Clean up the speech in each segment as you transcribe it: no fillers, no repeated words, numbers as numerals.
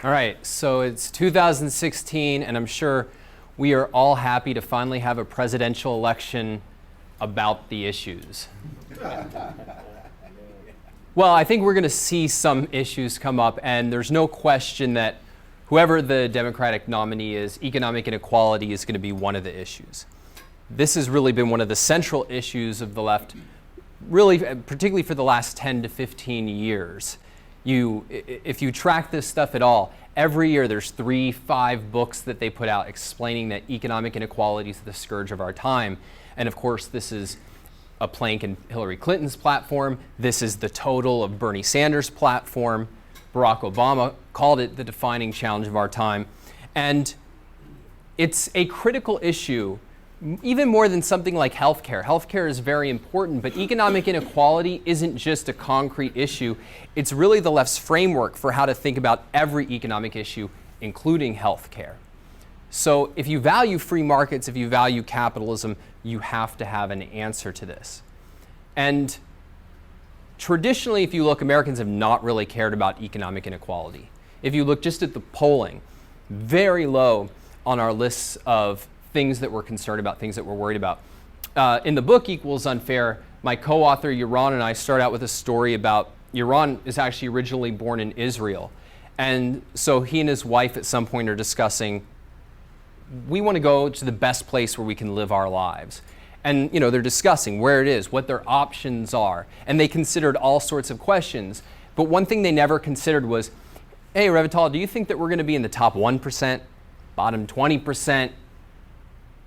All right, so it's 2016, and I'm sure we are all happy to finally have a presidential election about the issues. Well, I think we're going to see some issues come up, and there's no question that whoever the Democratic nominee is, economic inequality is going to be one of the issues. This has really been one of the central issues of the left, really, particularly for the last 10 to 15 years. If you track this stuff at all, every year there's 3-5 books that they put out explaining that economic inequality is the scourge of our time. And of course, this is a plank in Hillary Clinton's platform. This is the total of Bernie Sanders' platform. Barack Obama called it the defining challenge of our time. And it's a critical issue, even more than something like healthcare. Healthcare is very important, but economic inequality isn't just a concrete issue. It's really the left's framework for how to think about every economic issue, including healthcare. So if you value free markets, if you value capitalism, you have to have an answer to this. And traditionally, if you look, Americans have not really cared about economic inequality. If you look just at the polling, very low on our lists of things that we're concerned about, things that we're worried about. In the book, Equals Unfair, my co-author Yaron and I start out with a story about, Yaron is actually originally born in Israel. And so he and his wife at some point are discussing, we want to go to the best place where we can live our lives. And they're discussing where it is, what their options are. And they considered all sorts of questions. But one thing they never considered was, hey, Revital, do you think that we're going to be in the top 1%, bottom 20%?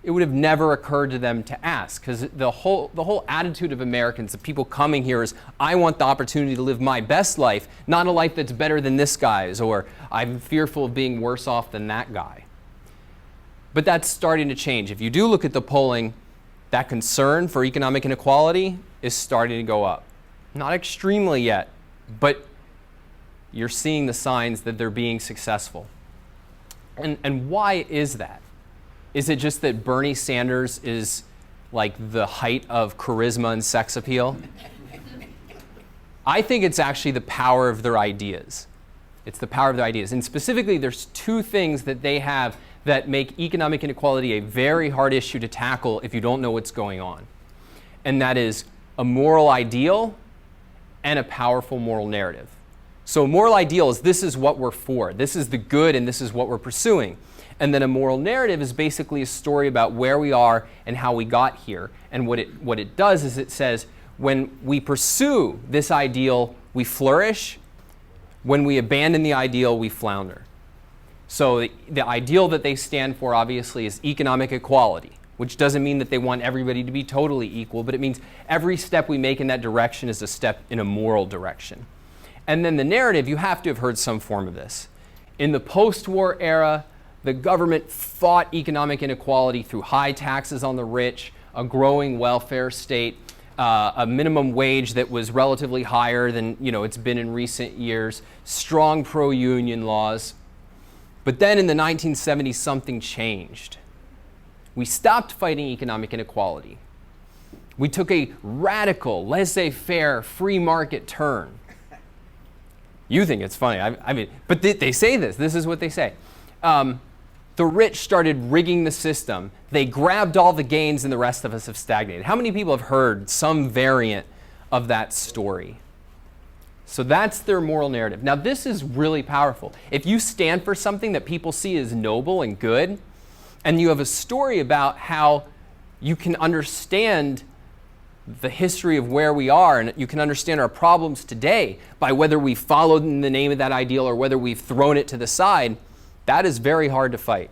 It would have never occurred to them to ask, because the whole attitude of Americans, the people coming here, is I want the opportunity to live my best life, not a life that's better than this guy's, or I'm fearful of being worse off than that guy. But that's starting to change. If you do look at the polling, that concern for economic inequality is starting to go up. Not extremely yet, but you're seeing the signs that they're being successful. And why is that? Is it just that Bernie Sanders is like the height of charisma and sex appeal? I think it's actually the power of their ideas. It's the power of their ideas. And specifically, there's two things that they have that make economic inequality a very hard issue to tackle if you don't know what's going on. And that is a moral ideal and a powerful moral narrative. So a moral ideal is this is what we're for. This is the good and this is what we're pursuing. And then a moral narrative is basically a story about where we are and how we got here. And what it does is it says when we pursue this ideal, we flourish. When we abandon the ideal, we flounder. So the ideal that they stand for, obviously, is economic equality, which doesn't mean that they want everybody to be totally equal, but it means every step we make in that direction is a step in a moral direction. And then the narrative, you have to have heard some form of this. In the post-war era, the government fought economic inequality through high taxes on the rich, a growing welfare state, a minimum wage that was relatively higher than it's been in recent years, strong pro-union laws. But then in the 1970s, something changed. We stopped fighting economic inequality. We took a radical, laissez-faire, free market turn. You think it's funny. I mean, but they say this. This is what they say. The rich started rigging the system. They grabbed all the gains and the rest of us have stagnated. How many people have heard some variant of that story? So that's their moral narrative. Now, this is really powerful. If you stand for something that people see as noble and good, and you have a story about how you can understand the history of where we are, and you can understand our problems today by whether we followed in the name of that ideal or whether we've thrown it to the side, that is very hard to fight.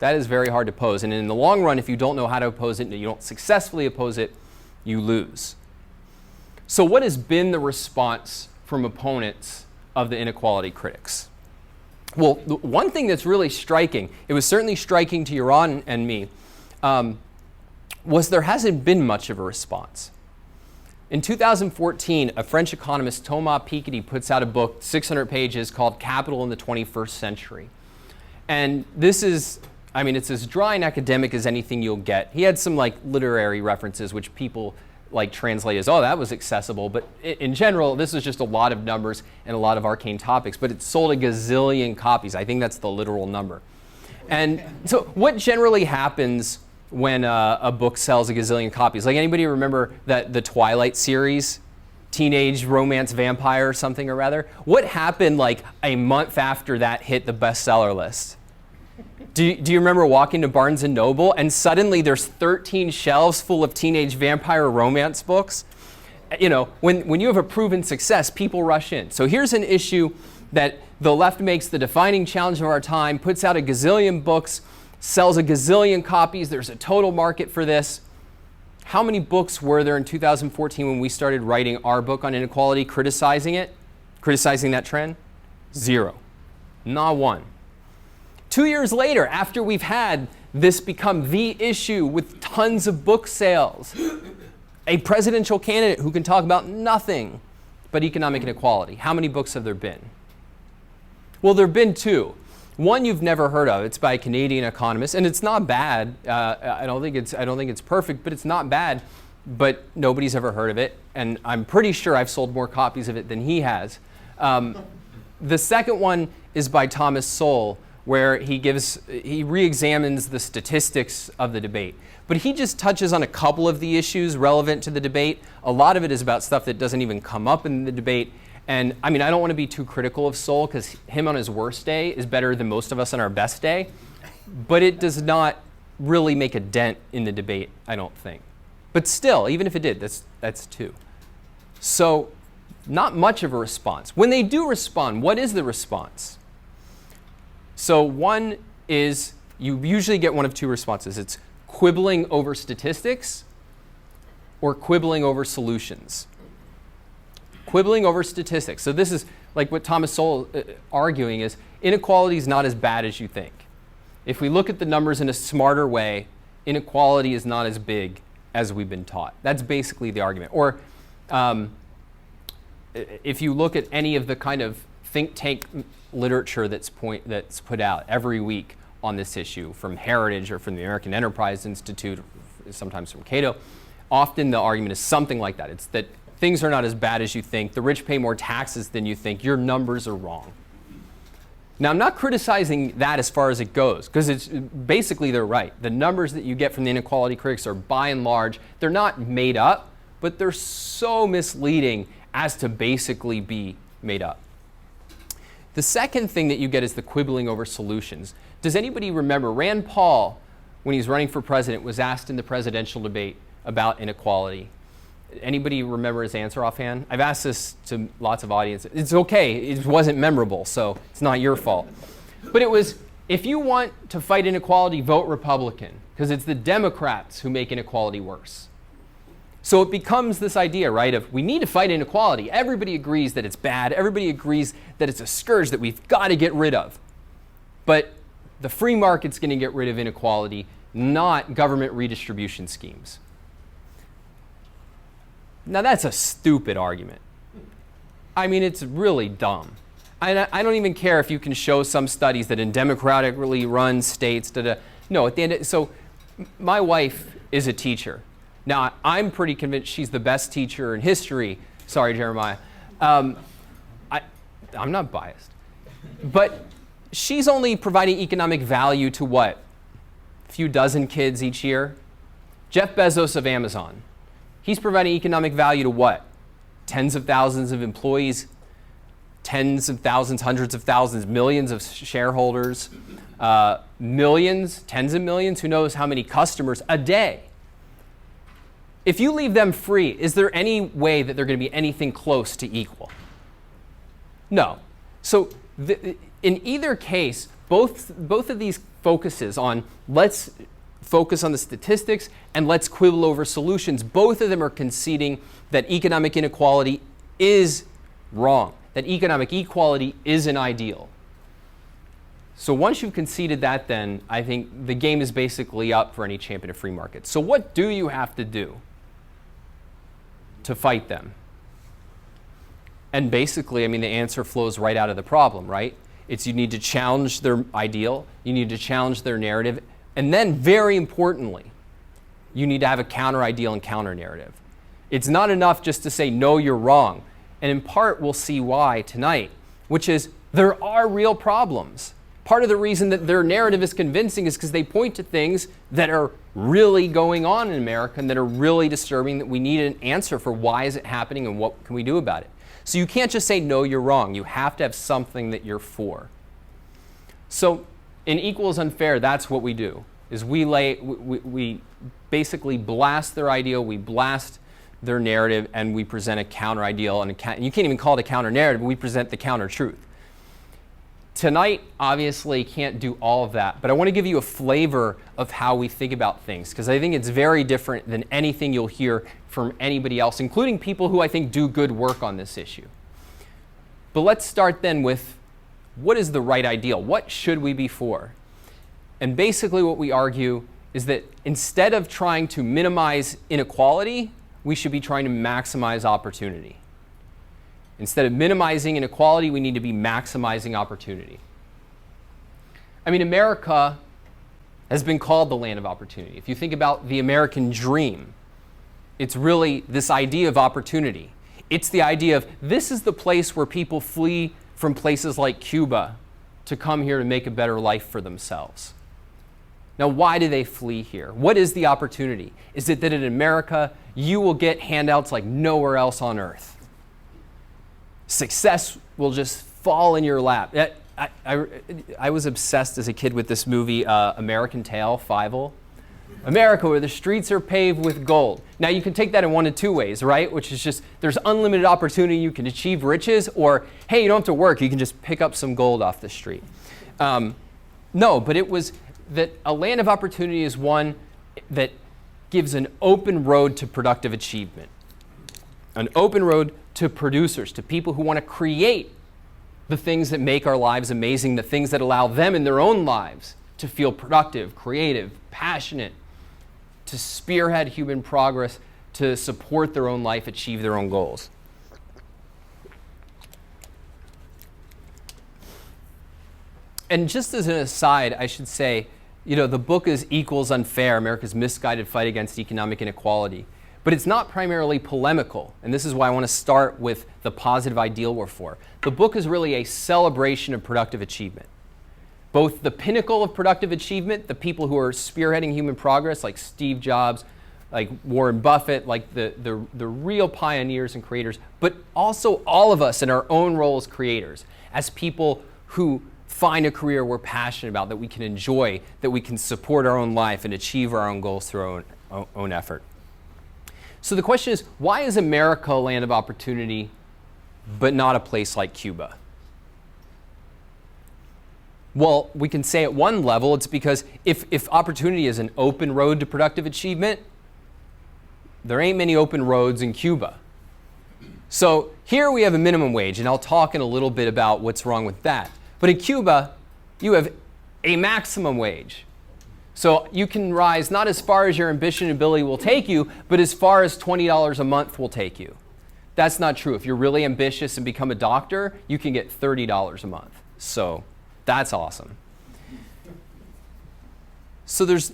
That is very hard to oppose. And in the long run, if you don't know how to oppose it and you don't successfully oppose it, you lose. So what has been the response from opponents of the inequality critics? Well, the one thing that's really striking, it was certainly striking to Yaron and me, was there hasn't been much of a response. In 2014, a French economist, Thomas Piketty, puts out a book, 600 pages, called Capital in the 21st Century. And this is, it's as dry and academic as anything you'll get. He had some literary references which people like translate as, oh, that was accessible. But in general, this is just a lot of numbers and a lot of arcane topics. But it sold a gazillion copies. I think that's the literal number. And so what generally happens when a book sells a gazillion copies? Like, anybody remember that the Twilight series, teenage romance vampire or something or other? What happened like a month after that hit the bestseller list? Do you remember walking to Barnes & Noble and suddenly there's 13 shelves full of teenage vampire romance books? You know, when you have a proven success, people rush in. So here's an issue that the left makes the defining challenge of our time, puts out a gazillion books, sells a gazillion copies. There's a total market for this. How many books were there in 2014 when we started writing our book on inequality, criticizing that trend? 0. Not one. 2 years later, after we've had this become the issue with tons of book sales, a presidential candidate who can talk about nothing but economic inequality, how many books have there been? Well, there have been 2. One you've never heard of. It's by a Canadian economist, and it's not bad. I don't think it's perfect, but it's not bad. But nobody's ever heard of it, and I'm pretty sure I've sold more copies of it than he has. The second one is by Thomas Sowell, where he re-examines the statistics of the debate. But he just touches on a couple of the issues relevant to the debate. A lot of it is about stuff that doesn't even come up in the debate. And I mean, I don't want to be too critical of Sowell, because him on his worst day is better than most of us on our best day. But it does not really make a dent in the debate, I don't think. But still, even if it did, that's 2. So not much of a response. When they do respond, what is the response? So one is, you usually get one of 2 responses. It's quibbling over statistics or quibbling over solutions. Quibbling over statistics. So this is like what Thomas Sowell arguing is, inequality is not as bad as you think. If we look at the numbers in a smarter way, inequality is not as big as we've been taught. That's basically the argument. Or if you look at any of the kind of think tank literature that's put out every week on this issue, from Heritage or from the American Enterprise Institute, sometimes from Cato, often the argument is something like that. It's that things are not as bad as you think. The rich pay more taxes than you think. Your numbers are wrong. Now, I'm not criticizing that as far as it goes, because it's basically they're right. The numbers that you get from the inequality critics are, by and large, they're not made up, but they're so misleading as to basically be made up. The second thing that you get is the quibbling over solutions. Does anybody remember Rand Paul, when he was running for president, was asked in the presidential debate about inequality? Anybody remember his answer offhand? I've asked this to lots of audiences. It's okay, it wasn't memorable, so it's not your fault. But it was, if you want to fight inequality, vote Republican, because it's the Democrats who make inequality worse. So it becomes this idea, right, of we need to fight inequality. Everybody agrees that it's bad. Everybody agrees that it's a scourge that we've got to get rid of. But the free market's going to get rid of inequality, not government redistribution schemes. Now, that's a stupid argument. I mean, it's really dumb. I don't even care if you can show some studies that in democratically run states, no, at the end, so my wife is a teacher. Now, I'm pretty convinced she's the best teacher in history. Sorry, Jeremiah. I'm not biased. But she's only providing economic value to what? A few dozen kids each year? Jeff Bezos of Amazon. He's providing economic value to what? Tens of thousands of employees, tens of thousands, hundreds of thousands, millions of shareholders, millions, tens of millions, who knows how many customers a day. If you leave them free, is there any way that they're going to be anything close to equal? No. So in either case, both of these focuses on let's focus on the statistics and let's quibble over solutions, both of them are conceding that economic inequality is wrong, that economic equality is an ideal. So once you've conceded that, then I think the game is basically up for any champion of free markets. So what do you have to do to fight them? And basically, I mean, the answer flows right out of the problem, right? It's you need to challenge their ideal, you need to challenge their narrative, and then very importantly, you need to have a counter ideal and counter narrative. It's not enough just to say, no, you're wrong. And in part, we'll see why tonight, which is there are real problems. Part of the reason that their narrative is convincing is because they point to things that are really going on in America and that are really disturbing, that we need an answer for why is it happening and what can we do about it. So you can't just say, no, you're wrong. You have to have something that you're for. So in Equal is Unfair, that's what we do, is we basically blast their ideal, we blast their narrative, and we present a counter ideal. And you can't even call it a counter narrative, we present the counter truth. Tonight, obviously, can't do all of that, but I want to give you a flavor of how we think about things, because I think it's very different than anything you'll hear from anybody else, including people who I think do good work on this issue. But let's start then with, what is the right ideal? What should we be for? And basically what we argue is that instead of trying to minimize inequality, we should be trying to maximize opportunity. Instead of minimizing inequality, we need to be maximizing opportunity. I mean, America has been called the land of opportunity. If you think about the American dream, it's really this idea of opportunity. It's the idea of this is the place where people flee from places like Cuba to come here to make a better life for themselves. Now, why do they flee here? What is the opportunity? Is it that in America, you will get handouts like nowhere else on earth? Success will just fall in your lap. I was obsessed as a kid with this movie, American Tail, Fievel. America, where the streets are paved with gold. Now, you can take that in one of two ways, right? Which is just, there's unlimited opportunity, you can achieve riches, or, hey, you don't have to work, you can just pick up some gold off the street. No, but it was that a land of opportunity is one that gives an open road to productive achievement. An open road to producers, to people who want to create the things that make our lives amazing, the things that allow them in their own lives to feel productive, creative, passionate, to spearhead human progress, to support their own life, achieve their own goals. And just as an aside, I should say, the book is Equal is Unfair, America's Misguided Fight Against Economic Inequality. But it's not primarily polemical, and this is why I want to start with the positive ideal we're for. The book is really a celebration of productive achievement. Both the pinnacle of productive achievement, the people who are spearheading human progress, like Steve Jobs, like Warren Buffett, like the real pioneers and creators, but also all of us in our own role as creators, as people who find a career we're passionate about, that we can enjoy, that we can support our own life and achieve our own goals through our own effort. So the question is, why is America a land of opportunity, but not a place like Cuba? Well, we can say at one level, it's because if opportunity is an open road to productive achievement, there ain't many open roads in Cuba. So here we have a minimum wage, and I'll talk in a little bit about what's wrong with that. But in Cuba, you have a maximum wage. So you can rise not as far as your ambition and ability will take you, but as far as $20 a month will take you. That's not true. If you're really ambitious and become a doctor, you can get $30 a month. So that's awesome. So that's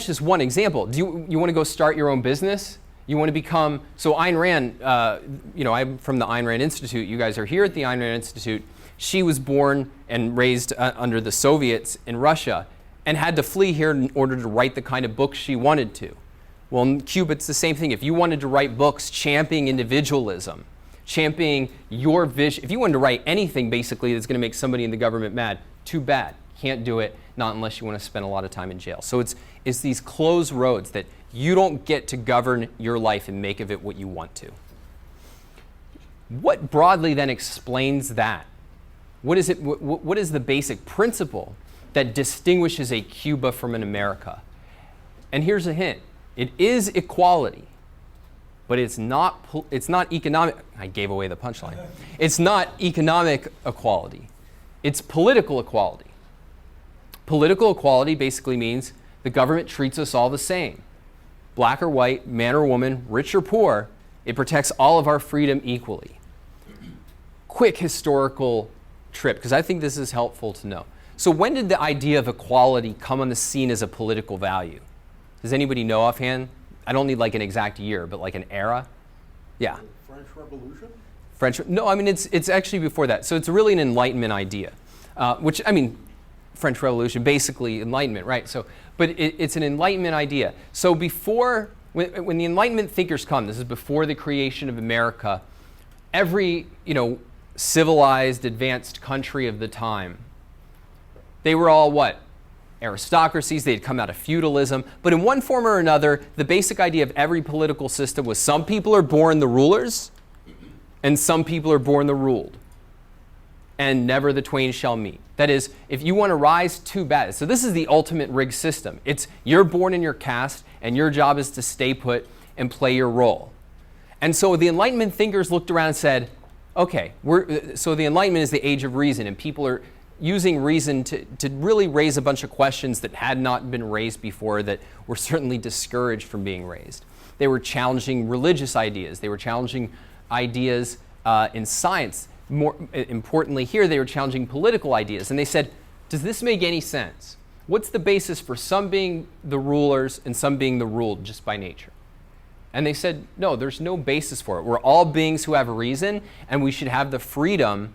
just one example. Do you want to go start your own business? You want to become, so Ayn Rand, I'm from the Ayn Rand Institute. You guys are here at the Ayn Rand Institute. She was born and raised under the Soviets in Russia, and had to flee here in order to write the kind of books she wanted to. Well, in Cuba, it's the same thing. If you wanted to write books championing individualism, championing your vision, if you wanted to write anything basically that's going to make somebody in the government mad, too bad. Can't do it, not unless you want to spend a lot of time in jail. So it's these closed roads that you don't get to govern your life and make of it what you want to. What broadly then explains that? What is it? What is the basic principle that distinguishes a Cuba from an America? And here's a hint. It is equality, but it's not economic. I gave away the punchline. It's not economic equality. It's political equality. Political equality basically means the government treats us all the same. Black or white, man or woman, rich or poor, it protects all of our freedom equally. Quick historical trip, because I think this is helpful to know. So when did the idea of equality come on the scene as a political value? Does anybody know offhand? I don't need like an exact year, but like an era. Yeah. French Revolution? No, I mean, it's actually before that. So it's really an Enlightenment idea, which, I mean, French Revolution, basically Enlightenment, right? So, but it's an Enlightenment idea. So before, when the Enlightenment thinkers come, this is before the creation of America, every, civilized, advanced country of the time, they were all what? Aristocracies. They had come out of feudalism. But in one form or another, the basic idea of every political system was some people are born the rulers, and some people are born the ruled. And never the twain shall meet. That is, if you want to rise, too bad. So this is the ultimate rigged system. It's you're born in your caste, and your job is to stay put and play your role. And so the Enlightenment thinkers looked around and said, okay, so the Enlightenment is the age of reason, and people are using reason to really raise a bunch of questions that had not been raised before, that were certainly discouraged from being raised. They were challenging religious ideas. They were challenging ideas in science. More importantly here, they were challenging political ideas. And they said, does this make any sense? What's the basis for some being the rulers and some being the ruled just by nature? And they said, no, there's no basis for it. We're all beings who have reason, and we should have the freedom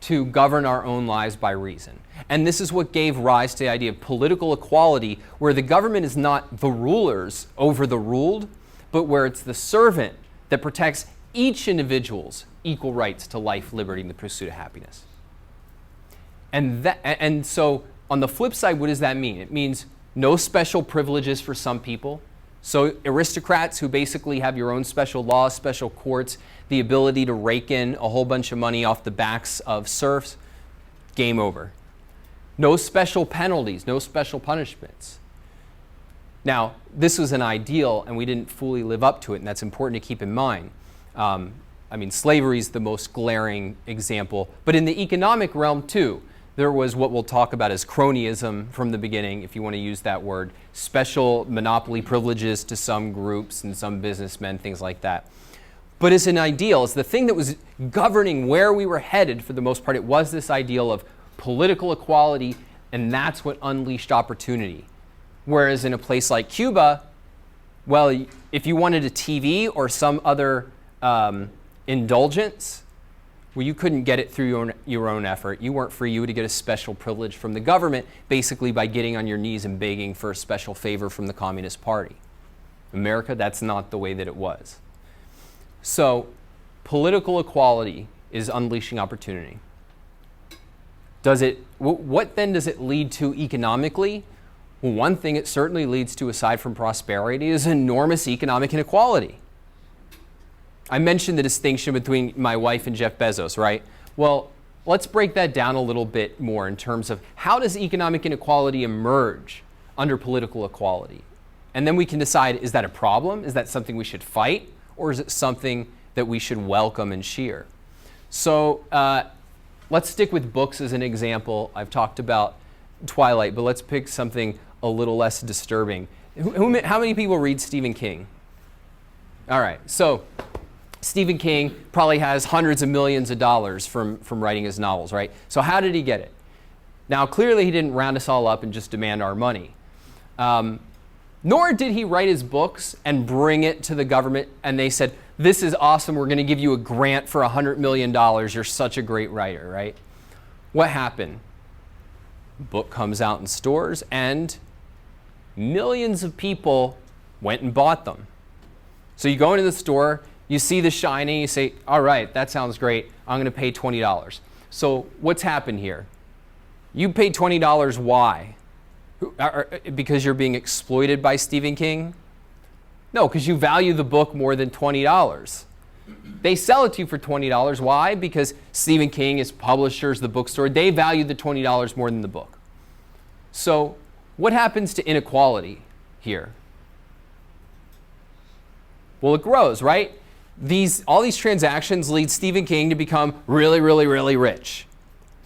to govern our own lives by reason. And this is what gave rise to the idea of political equality, where the government is not the rulers over the ruled, but where it's the servant that protects each individual's equal rights to life, liberty, and the pursuit of happiness. And so on the flip side, what does that mean? It means no special privileges for some people. So aristocrats who basically have your own special laws, special courts, the ability to rake in a whole bunch of money off the backs of serfs, game over. No special penalties, no special punishments. Now, this was an ideal, and we didn't fully live up to it, and that's important to keep in mind. Slavery is the most glaring example, but in the economic realm too, there was what we'll talk about as cronyism from the beginning, if you want to use that word, special monopoly privileges to some groups and some businessmen, things like that. But as an ideal, as the thing that was governing where we were headed for the most part, it was this ideal of political equality, and that's what unleashed opportunity. Whereas in a place like Cuba, well, if you wanted a TV or some other indulgence, well, you couldn't get it through your own effort. You weren't free. You had to get a special privilege from the government, basically by getting on your knees and begging for a special favor from the Communist Party. America, that's not the way that it was. So political equality is unleashing opportunity. What then does it lead to economically? Well, one thing it certainly leads to, aside from prosperity, is enormous economic inequality. I mentioned the distinction between my wife and Jeff Bezos, right? Well, let's break that down a little bit more in terms of how does economic inequality emerge under political equality? And then we can decide, is that a problem? Is that something we should fight? Or is it something that we should welcome and cheer? So let's stick with books as an example. I've talked about Twilight, but let's pick something a little less disturbing. How many people read Stephen King? All right, so Stephen King probably has hundreds of millions of dollars from writing his novels, right? So how did he get it? Now, clearly he didn't round us all up and just demand our money. Nor did he write his books and bring it to the government and they said, this is awesome, we're going to give you a grant for $100 million, you're such a great writer, right? What happened? The book comes out in stores and millions of people went and bought them. So you go into the store, you see The Shining, you say, all right, that sounds great, I'm going to pay $20. So what's happened here? You paid $20, why? Because you're being exploited by Stephen King? No, because you value the book more than $20. They sell it to you for $20. Why? Because Stephen King, his publishers, the bookstore, they value the $20 more than the book. So what happens to inequality here? Well, it grows, right? All these transactions lead Stephen King to become really, really, really rich.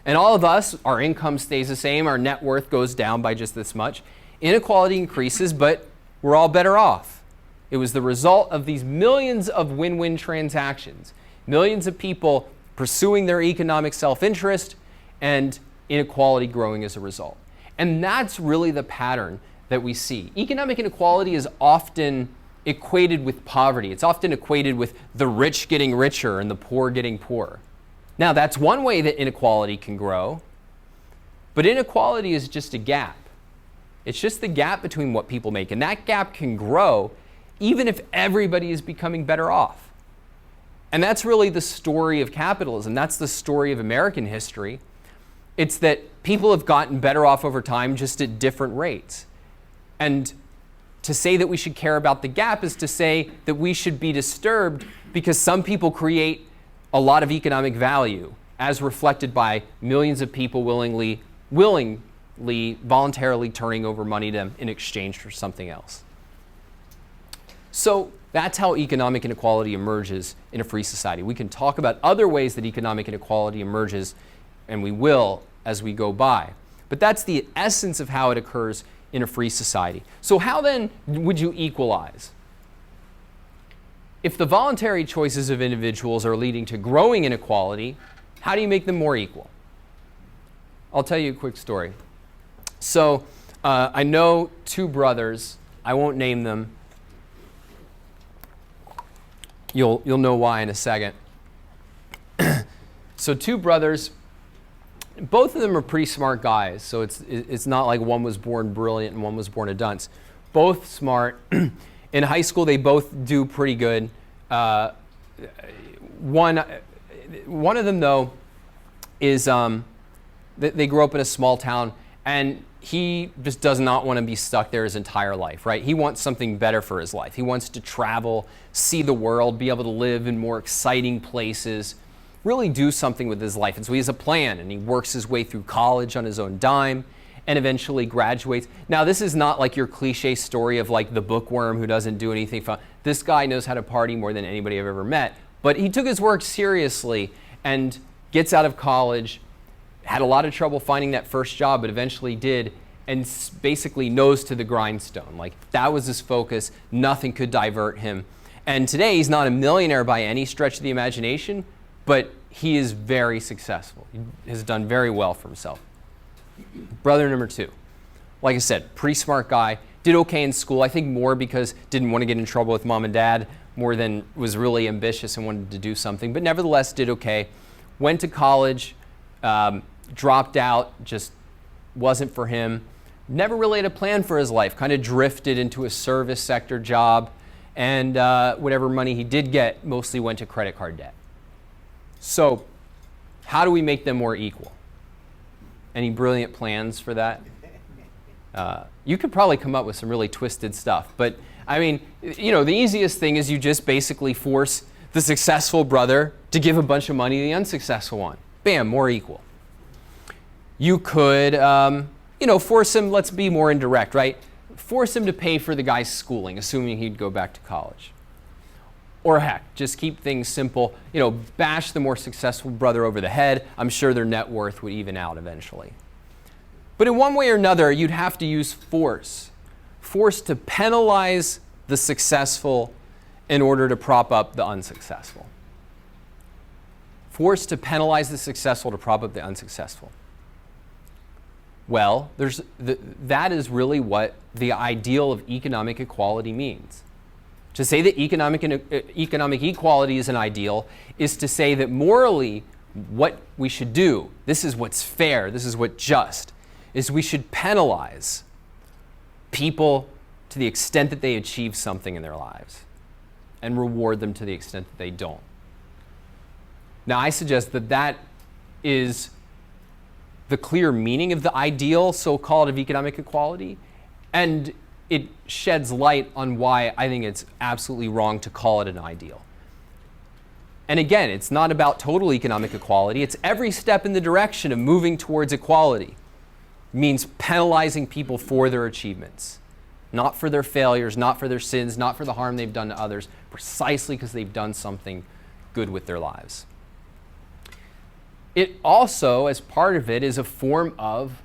And all of us, our income stays the same, our net worth goes down by just this much. Inequality increases, but we're all better off. It was the result of these millions of win-win transactions, millions of people pursuing their economic self-interest, and inequality growing as a result. And that's really the pattern that we see. Economic inequality is often equated with poverty. It's often equated with the rich getting richer and the poor getting poorer. Now, that's one way that inequality can grow, but inequality is just a gap. It's just the gap between what people make, and that gap can grow even if everybody is becoming better off. And that's really the story of capitalism. That's the story of American history. It's that people have gotten better off over time, just at different rates. And to say that we should care about the gap is to say that we should be disturbed because some people create a lot of economic value, as reflected by millions of people willingly, voluntarily turning over money to them in exchange for something else. So that's how economic inequality emerges in a free society. We can talk about other ways that economic inequality emerges, and we will as we go by. But that's the essence of how it occurs in a free society. So how then would you equalize? If the voluntary choices of individuals are leading to growing inequality, how do you make them more equal? I'll tell you a quick story. So I know two brothers. I won't name them. You'll know why in a second. So two brothers, both of them are pretty smart guys. So it's not like one was born brilliant and one was born a dunce. Both smart. In high school, they both do pretty good. One of them, though, is they grew up in a small town, and he just does not want to be stuck there his entire life, right? He wants something better for his life. He wants to travel, see the world, be able to live in more exciting places, really do something with his life. And so he has a plan, and he works his way through college on his own dime, and eventually graduates. Now, this is not like your cliche story of like the bookworm who doesn't do anything fun. This guy knows how to party more than anybody I've ever met. But he took his work seriously and gets out of college, had a lot of trouble finding that first job, but eventually did, and basically nose to the grindstone. Like, that was his focus. Nothing could divert him. And today, he's not a millionaire by any stretch of the imagination, but he is very successful. He has done very well for himself. Brother number two, like I said, pretty smart guy, did okay in school. I think more because didn't want to get in trouble with mom and dad, more than was really ambitious and wanted to do something, but nevertheless did okay. Went to college, dropped out, just wasn't for him. Never really had a plan for his life, kind of drifted into a service sector job, and whatever money he did get mostly went to credit card debt. So how do we make them more equal? Any brilliant plans for that? You could probably come up with some really twisted stuff, but I mean, you know, the easiest thing is you just basically force the successful brother to give a bunch of money to the unsuccessful one. Bam, more equal. You could, force him, let's be more indirect, right? Force him to pay for the guy's schooling, assuming he'd go back to college. Or heck, just keep things simple, bash the more successful brother over the head. I'm sure their net worth would even out eventually. But in one way or another, you'd have to use force. Force to penalize the successful in order to prop up the unsuccessful. Force to penalize the successful to prop up the unsuccessful. Well, that is really what the ideal of economic equality means. To say that economic equality is an ideal is to say that morally what we should do, this is what's fair, this is what's just, is we should penalize people to the extent that they achieve something in their lives and reward them to the extent that they don't. Now, I suggest that that is the clear meaning of the ideal, so-called, of economic equality, and it sheds light on why I think it's absolutely wrong to call it an ideal. And again, it's not about total economic equality. It's every step in the direction of moving towards equality. It means penalizing people for their achievements, not for their failures, not for their sins, not for the harm they've done to others, precisely because they've done something good with their lives. It also, as part of it, is a form of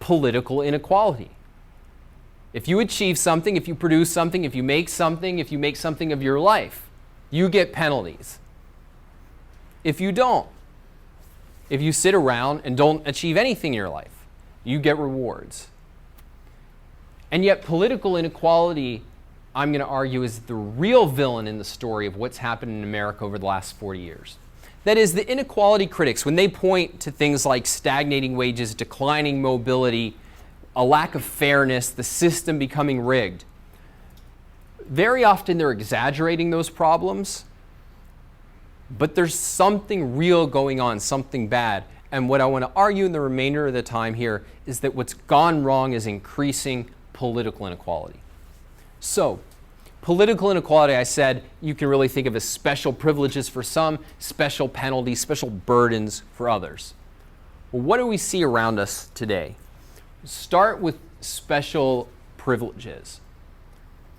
political inequality. If you achieve something, if you produce something, if you make something of your life, you get penalties. If you don't, if you sit around and don't achieve anything in your life, you get rewards. And yet political inequality I'm going to argue is the real villain in the story of what's happened in America over the last 40 years. That is, the inequality critics, when they point to things like stagnating wages, declining mobility, a lack of fairness, the system becoming rigged, very often they're exaggerating those problems, but there's something real going on, something bad. And what I want to argue in the remainder of the time here is that what's gone wrong is increasing political inequality. So, political inequality, I said, you can really think of as special privileges for some, special penalties, special burdens for others. Well, what do we see around us today? Start with special privileges.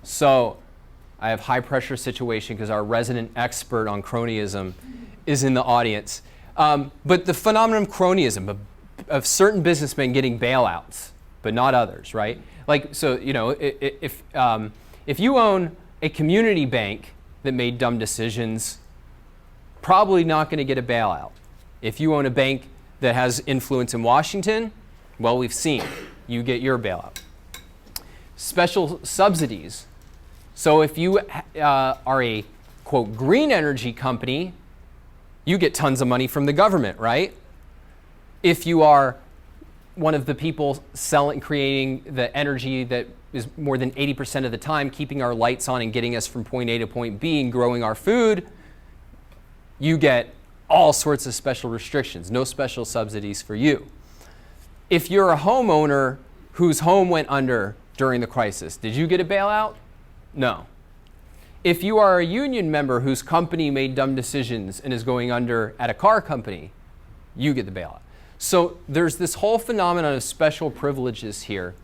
So, I have high pressure situation because our resident expert on cronyism is in the audience. But the phenomenon of cronyism, of certain businessmen getting bailouts, but not others, right? Like, so, you know, if you own a community bank that made dumb decisions, probably not going to get a bailout. If you own a bank that has influence in Washington, well, we've seen, you get your bailout. Special subsidies. So if you are a, quote, green energy company, you get tons of money from the government, right? If you are one of the people creating the energy that is more than 80% of the time keeping our lights on and getting us from point A to point B and growing our food, you get all sorts of special restrictions, no special subsidies for you. If you're a homeowner whose home went under during the crisis, did you get a bailout? No. If you are a union member whose company made dumb decisions and is going under at a car company, you get the bailout. So there's this whole phenomenon of special privileges here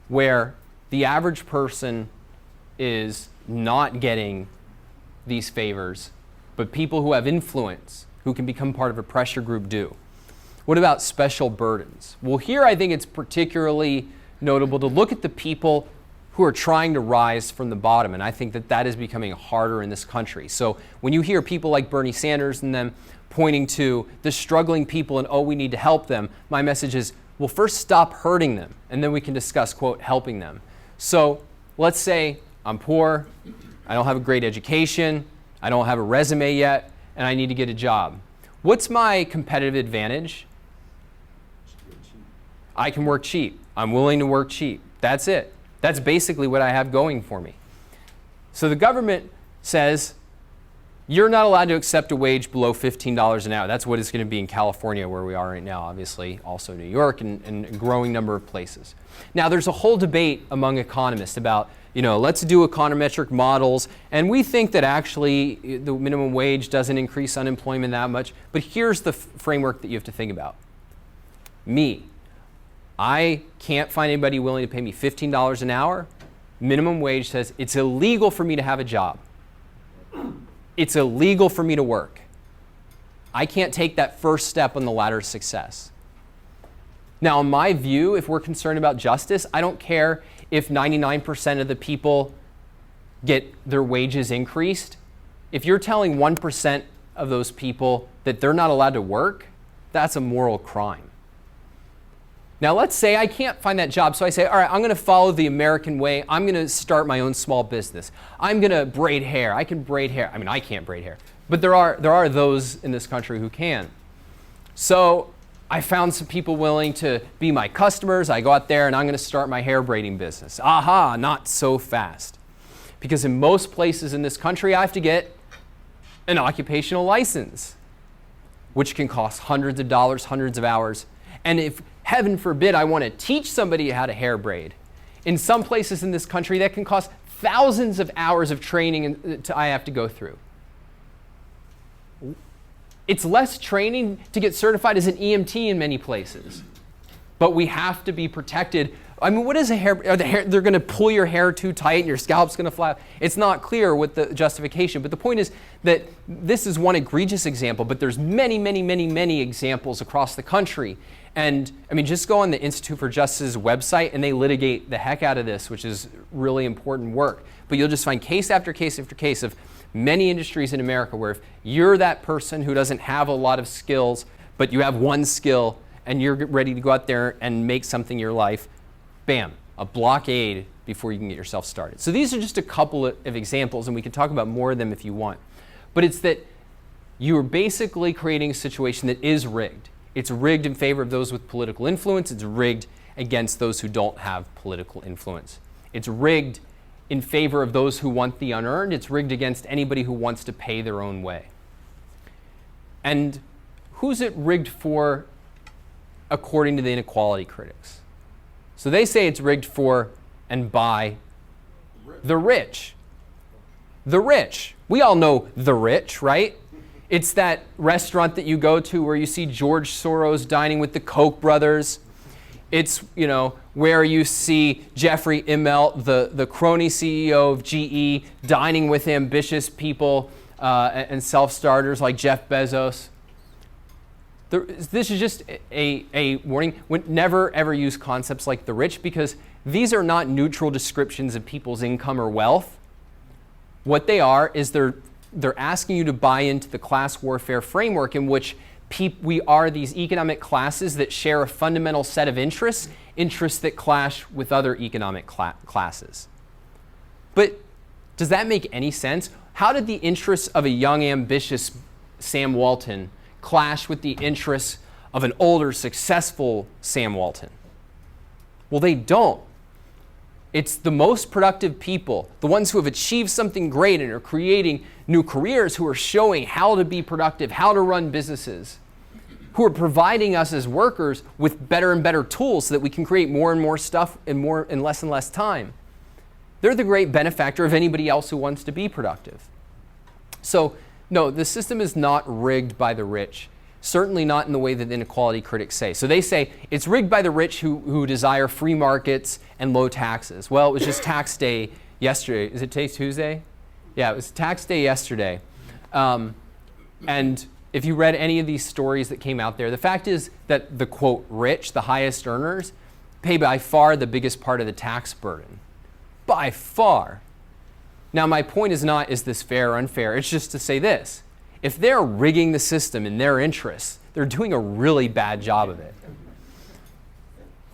where the average person is not getting these favors, but people who have influence, who can become part of a pressure group, do. What about special burdens? Well, here I think it's particularly notable to look at the people who are trying to rise from the bottom, and I think that that is becoming harder in this country. So when you hear people like Bernie Sanders and them pointing to the struggling people and, oh, we need to help them, my message is, well, first stop hurting them, and then we can discuss, quote, helping them. So let's say I'm poor, I don't have a great education, I don't have a resume yet, and I need to get a job. What's my competitive advantage? I can work cheap. I'm willing to work cheap. That's it. That's basically what I have going for me. So the government says, you're not allowed to accept a wage below $15 an hour. That's what it's going to be in California, where we are right now, obviously, also New York and a growing number of places. Now, there's a whole debate among economists about, you know, let's do econometric models, and we think that actually the minimum wage doesn't increase unemployment that much, but here's the framework that you have to think about. Me. I can't find anybody willing to pay me $15 an hour. Minimum wage says it's illegal for me to have a job. It's illegal for me to work. I can't take that first step on the ladder of success. Now, in my view, if we're concerned about justice, I don't care if 99% of the people get their wages increased. If you're telling 1% of those people that they're not allowed to work, that's a moral crime. Now, let's say I can't find that job, so I say, all right, I'm going to follow the American way. I'm going to start my own small business. I'm going to braid hair. I can braid hair. I mean, I can't braid hair, but there are those in this country who can. So I found some people willing to be my customers. I go out there and I'm going to start my hair braiding business. Aha, not so fast. Because in most places in this country, I have to get an occupational license, which can cost hundreds of dollars, hundreds of hours. And if, heaven forbid, I want to teach somebody how to hair braid, in some places in this country that can cost thousands of hours of training I have to go through. It's less training to get certified as an EMT in many places. But we have to be protected. I mean, what is a hair? They're going to pull your hair too tight and your scalp's going to fly out. It's not clear what the justification. But the point is that this is one egregious example, but there's many, many, many, many examples across the country. And I mean, just go on the Institute for Justice's website and they litigate the heck out of this, which is really important work. But you'll just find case after case after case of many industries in America where if you're that person who doesn't have a lot of skills, but you have one skill and you're ready to go out there and make something your life, bam, a blockade before you can get yourself started. So these are just a couple of examples, and we can talk about more of them if you want. But it's that you're basically creating a situation that is rigged. It's rigged in favor of those with political influence. It's rigged against those who don't have political influence. It's rigged in favor of those who want the unearned. It's rigged against anybody who wants to pay their own way. And who's it rigged for according to the inequality critics? So they say it's rigged for and by the rich. The rich. We all know the rich, right? It's that restaurant that you go to where you see George Soros dining with the Koch brothers. It's, where you see Jeffrey Immelt, the crony CEO of GE, dining with ambitious people and self-starters like Jeff Bezos. This is just a warning. Never, ever use concepts like the rich, because these are not neutral descriptions of people's income or wealth. What they are is they're asking you to buy into the class warfare framework in which we are these economic classes that share a fundamental set of interests that clash with other economic classes. But does that make any sense? How did the interests of a young, ambitious Sam Walton clash with the interests of an older, successful Sam Walton? Well, they don't. It's the most productive people, the ones who have achieved something great and are creating new careers, who are showing how to be productive, how to run businesses, who are providing us as workers with better and better tools so that we can create more and more stuff in less and less time. They're the great benefactor of anybody else who wants to be productive. So, no, the system is not rigged by the rich. Certainly not in the way that the inequality critics say. So they say it's rigged by the rich who desire free markets and low taxes. Well, it was just tax day yesterday. Is it today Tuesday? Yeah, it was tax day yesterday. And if you read any of these stories that came out there, the fact is that the, quote, rich, the highest earners, pay by far the biggest part of the tax burden. By far. Now, my point is not, is this fair or unfair? It's just to say this. If they're rigging the system in their interests, they're doing a really bad job of it.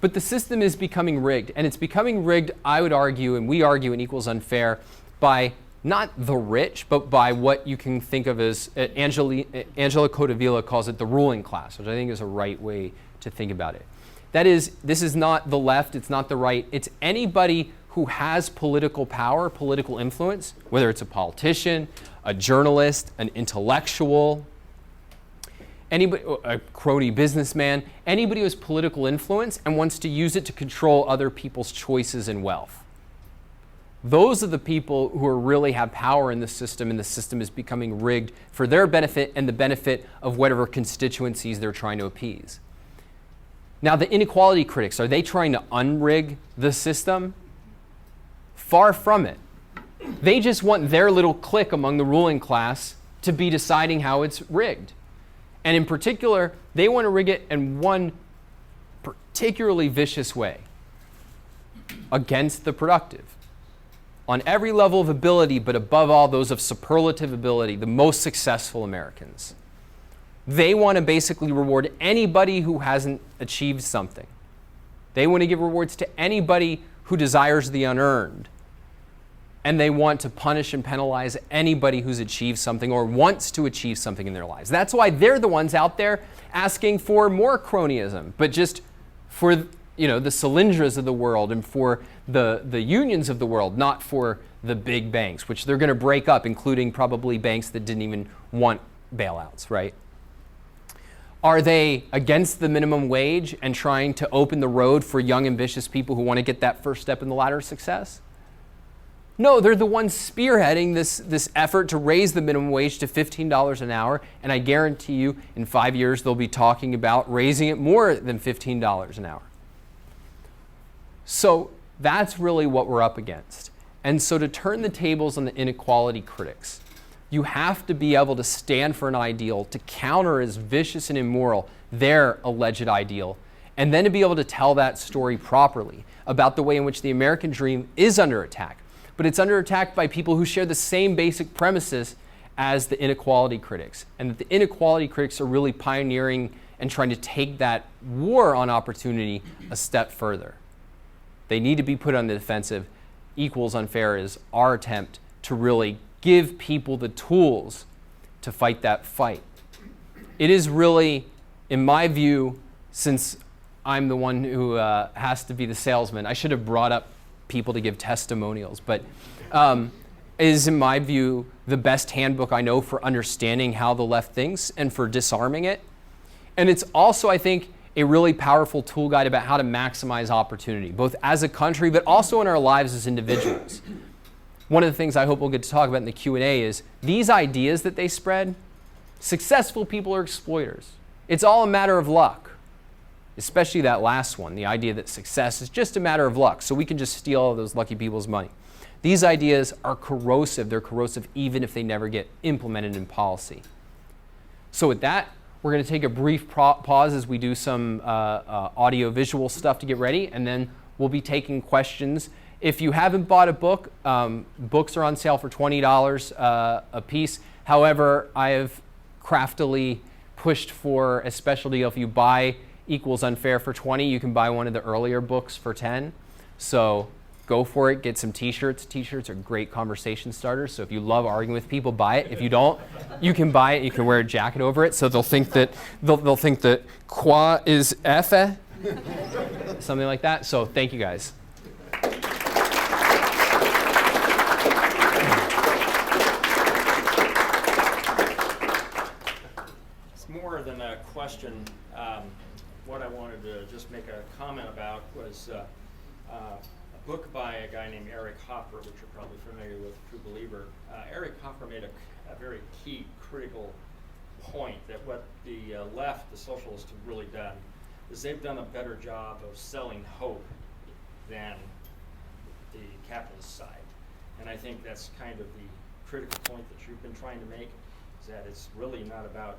But the system is becoming rigged, and it's becoming rigged, I would argue, and we argue in Equals Unfair, by not the rich, but by what you can think of as, Angela Codavilla calls it the ruling class, which I think is a right way to think about it. That is, this is not the left, it's not the right, it's anybody who has political power, political influence, whether it's a politician, a journalist, an intellectual, anybody, a crony businessman, anybody who has political influence and wants to use it to control other people's choices and wealth. Those are the people who really have power in the system, and the system is becoming rigged for their benefit and the benefit of whatever constituencies they're trying to appease. Now, the inequality critics, are they trying to unrig the system? Far from it. They just want their little clique among the ruling class to be deciding how it's rigged. And in particular, they want to rig it in one particularly vicious way, against the productive. On every level of ability, but above all, those of superlative ability, the most successful Americans. They want to basically reward anybody who hasn't achieved something. They want to give rewards to anybody who desires the unearned. And they want to punish and penalize anybody who's achieved something or wants to achieve something in their lives. That's why they're the ones out there asking for more cronyism, but just for the Solyndras of the world and for the unions of the world, not for the big banks, which they're going to break up, including probably banks that didn't even want bailouts, right? Are they against the minimum wage and trying to open the road for young, ambitious people who want to get that first step in the ladder of success? No, they're the ones spearheading this effort to raise the minimum wage to $15 an hour, and I guarantee you in 5 years they'll be talking about raising it more than $15 an hour. So that's really what we're up against. And so to turn the tables on the inequality critics, you have to be able to stand for an ideal, to counter as vicious and immoral their alleged ideal, and then to be able to tell that story properly about the way in which the American dream is under attack. But it's under attack by people who share the same basic premises as the inequality critics, and that the inequality critics are really pioneering and trying to take that war on opportunity a step further. They need to be put on the defensive equals unfair is our attempt to really give people the tools to fight that fight. It is really, in my view, since I'm the one who has to be the salesman, I should have brought up people to give testimonials, but is, in my view, the best handbook I know for understanding how the left thinks and for disarming it. And it's also, I think, a really powerful tool guide about how to maximize opportunity, both as a country, but also in our lives as individuals. One of the things I hope we'll get to talk about in the Q&A is these ideas that they spread, successful people are exploiters. It's all a matter of luck, especially that last one, the idea that success is just a matter of luck, so we can just steal all those lucky people's money. These ideas are corrosive. They're corrosive even if they never get implemented in policy. So with that, we're going to take a brief pause as we do some audio-visual stuff to get ready, and then we'll be taking questions. If you haven't bought a book, books are on sale for $20 a piece. However, I have craftily pushed for a special deal. If you buy Equals Unfair for $20, you can buy one of the earlier books for $10. So go for it. Get some T-shirts. T-shirts are great conversation starters. So if you love arguing with people, buy it. If you don't, you can buy it. You can wear a jacket over it. So they'll think that quoi is effe, something like that. So thank you guys. It's more than a question. What I wanted to just make a comment about was a book by a guy named Eric Hoffer, which you're probably familiar with, True Believer. Eric Hoffer made a very key critical point that what the left, the socialists, have really done is they've done a better job of selling hope than the capitalist side. And I think that's kind of the critical point that you've been trying to make, is that it's really not about,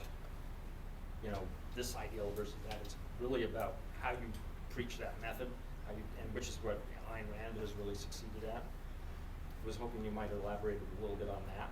this ideal versus that. It's really about how you preach that method, and which is what Ayn Rand has really succeeded at. I was hoping you might elaborate a little bit on that.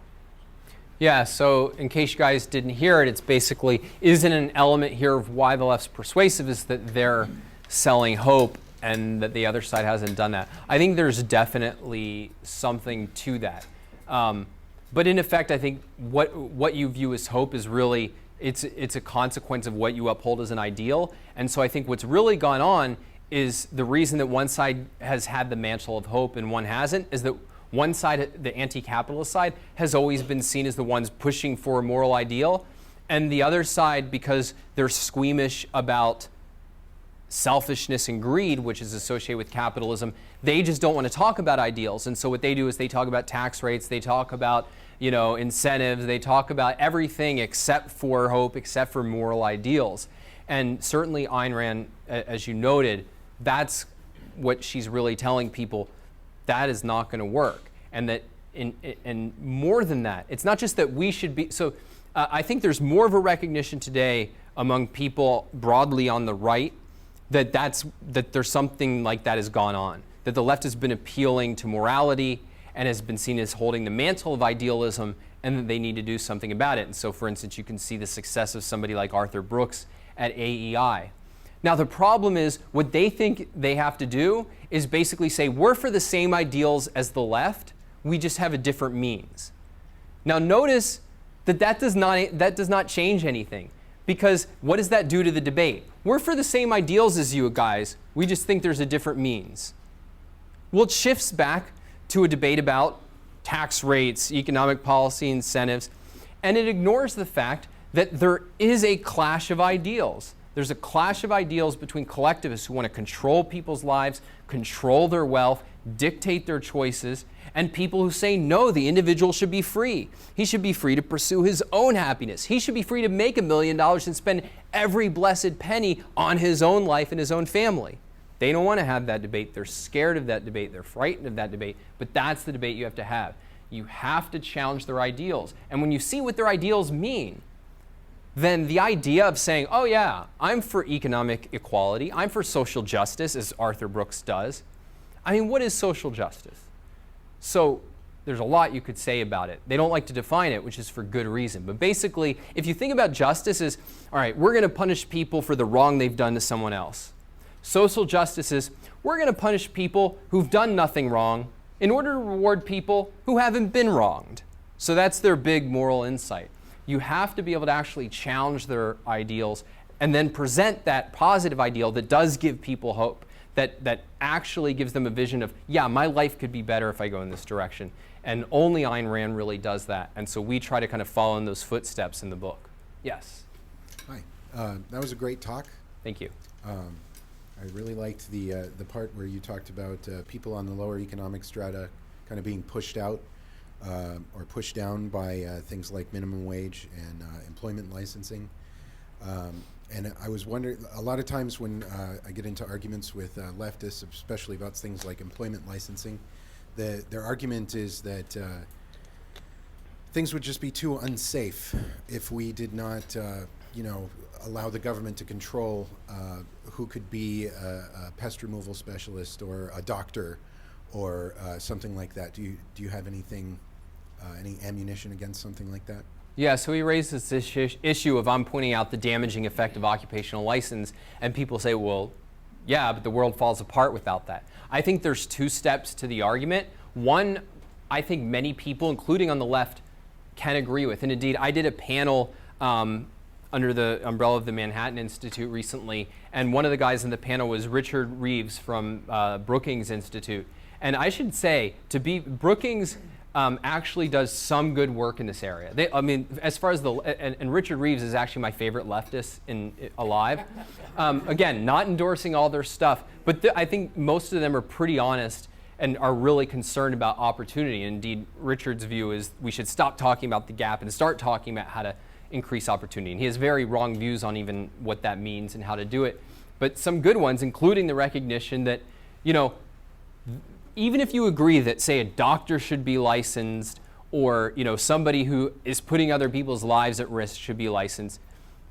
Yeah, so in case you guys didn't hear it, it's basically, isn't an element here of why the left's persuasive is that they're selling hope and that the other side hasn't done that. I think there's definitely something to that. But in effect, I think what you view as hope is really, it's a consequence of what you uphold as an ideal. And so I think what's really gone on is the reason that one side has had the mantle of hope and one hasn't is that one side, the anti-capitalist side, has always been seen as the ones pushing for a moral ideal. And the other side, because they're squeamish about selfishness and greed, which is associated with capitalism, they just don't want to talk about ideals. And so what they do is they talk about tax rates, they talk about incentives, they talk about everything except for hope, except for moral ideals. And certainly Ayn Rand, as you noted, that's what she's really telling people, that is not going to work. And that, and more than that, it's not just that we should be, so I think there's more of a recognition today among people broadly on the right that there's something like that has gone on, that the left has been appealing to morality and has been seen as holding the mantle of idealism, and that they need to do something about it. And so, for instance, you can see the success of somebody like Arthur Brooks at AEI. Now, the problem is what they think they have to do is basically say, we're for the same ideals as the left, we just have a different means. Now, notice that does not change anything, because what does that do to the debate? We're for the same ideals as you guys, we just think there's a different means. Well, it shifts back to a debate about tax rates, economic policy, incentives, and it ignores the fact that there is a clash of ideals. There's a clash of ideals between collectivists who want to control people's lives, control their wealth, dictate their choices, and people who say, no, the individual should be free. He should be free to pursue his own happiness. He should be free to make $1 million and spend every blessed penny on his own life and his own family. They don't want to have that debate. They're scared of that debate. They're frightened of that debate. But that's the debate you have to have. You have to challenge their ideals. And when you see what their ideals mean, then the idea of saying, oh yeah, I'm for economic equality, I'm for social justice, as Arthur Brooks does. I mean, what is social justice? So there's a lot you could say about it. They don't like to define it, which is for good reason. But basically, if you think about justice as, all right, we're going to punish people for the wrong they've done to someone else. Social justice is, we're going to punish people who've done nothing wrong in order to reward people who haven't been wronged. So that's their big moral insight. You have to be able to actually challenge their ideals and then present that positive ideal that does give people hope, that actually gives them a vision of, yeah, my life could be better if I go in this direction. And only Ayn Rand really does that. And so we try to kind of follow in those footsteps in the book. Yes? Hi. That was a great talk. Thank you. I really liked the part where you talked about people on the lower economic strata kind of being pushed out or pushed down by things like minimum wage and employment licensing. And I was wondering, a lot of times when I get into arguments with leftists, especially about things like employment licensing, their argument is that things would just be too unsafe if we did not, allow the government to control who could be a pest removal specialist or a doctor or something like that. Do you have anything, any ammunition against something like that? Yeah, so he raises this issue of I'm pointing out the damaging effect of occupational license, and people say, well, yeah, but the world falls apart without that. I think there's two steps to the argument. One, I think many people, including on the left, can agree with. And indeed, I did a panel under the umbrella of the Manhattan Institute recently, and one of the guys in the panel was Richard Reeves from Brookings Institute. And I should say, Brookings actually does some good work in this area. As far as and Richard Reeves is actually my favorite leftist alive. Again, not endorsing all their stuff, but I think most of them are pretty honest and are really concerned about opportunity. Indeed, Richard's view is we should stop talking about the gap and start talking about how to increase opportunity. And he has very wrong views on even what that means and how to do it. But some good ones, including the recognition that, even if you agree that, say, a doctor should be licensed or, somebody who is putting other people's lives at risk should be licensed,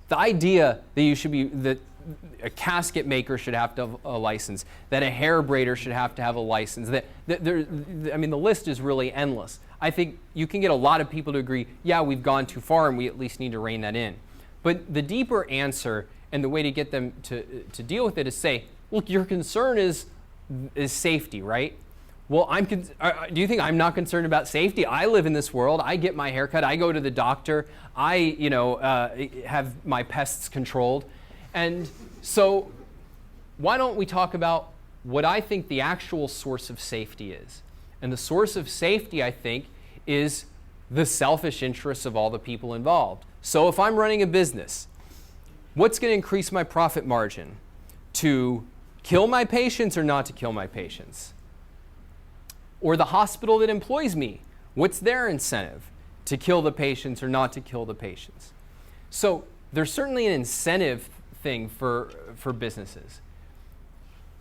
the idea that a casket maker should have to have a license, that a hair braider should have to have a license, the list is really endless. I think you can get a lot of people to agree, yeah, we've gone too far and we at least need to rein that in. But the deeper answer and the way to get them to deal with it is say, look, your concern is safety, right? Well, do you think I'm not concerned about safety? I live in this world. I get my hair cut. I go to the doctor. I, have my pests controlled. And so why don't we talk about what I think the actual source of safety is? And the source of safety, I think, is the selfish interests of all the people involved. So if I'm running a business, what's going to increase my profit margin? To kill my patients or not to kill my patients? Or the hospital that employs me, what's their incentive? To kill the patients or not to kill the patients? So there's certainly an incentive thing for businesses.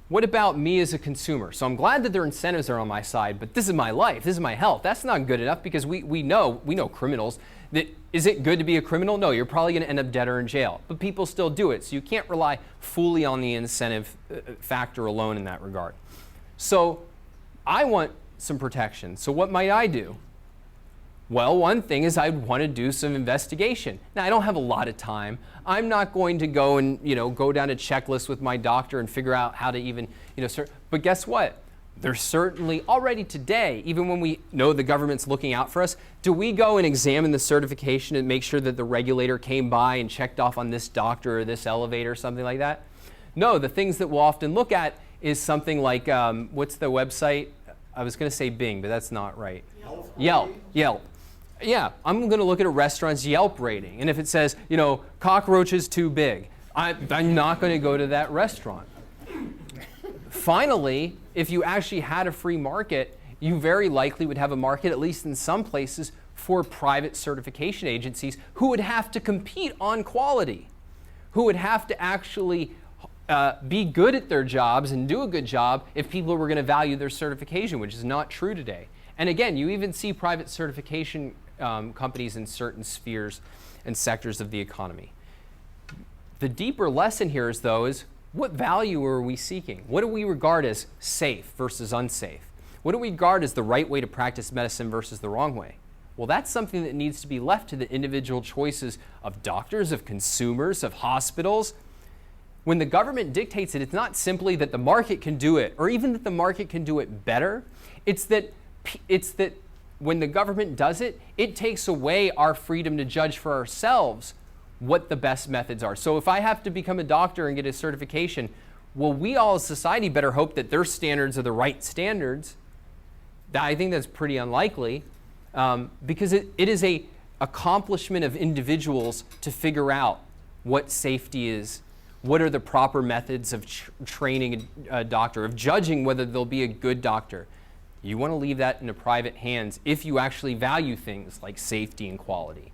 What about me as a consumer? So I'm glad that their incentives are on my side, but this is my life, this is my health. That's not good enough because we know criminals. Is it good to be a criminal? No, you're probably going to end up dead or in jail, but people still do it. So you can't rely fully on the incentive factor alone in that regard. So I want some protection. So what might I do? Well, one thing is I'd want to do some investigation. Now, I don't have a lot of time. I'm not going to go and, go down a checklist with my doctor and figure out how to even, but guess what? There's certainly already today, even when we know the government's looking out for us, do we go and examine the certification and make sure that the regulator came by and checked off on this doctor or this elevator or something like that? No, the things that we'll often look at is something like, what's the website? I was going to say Bing, but that's not right. Yelp. Yeah, I'm going to look at a restaurant's Yelp rating. And if it says, cockroaches too big, I'm not going to go to that restaurant. Finally, if you actually had a free market, you very likely would have a market, at least in some places, for private certification agencies who would have to compete on quality, who would have to actually be good at their jobs and do a good job if people were going to value their certification, which is not true today. And again, you even see private certification companies in certain spheres and sectors of the economy. The deeper lesson here is what value are we seeking? What do we regard as safe versus unsafe? What do we regard as the right way to practice medicine versus the wrong way? Well, that's something that needs to be left to the individual choices of doctors, of consumers, of hospitals. When the government dictates it, it's not simply that the market can do it, or even that the market can do it better. It's that it's that when the government does it, it takes away our freedom to judge for ourselves what the best methods are. So if I have to become a doctor and get a certification, well, we all as society better hope that their standards are the right standards. I think that's pretty unlikely, because it is a accomplishment of individuals to figure out what safety is, what are the proper methods of training a doctor, of judging whether they'll be a good doctor. You want to leave that in the private hands if you actually value things like safety and quality.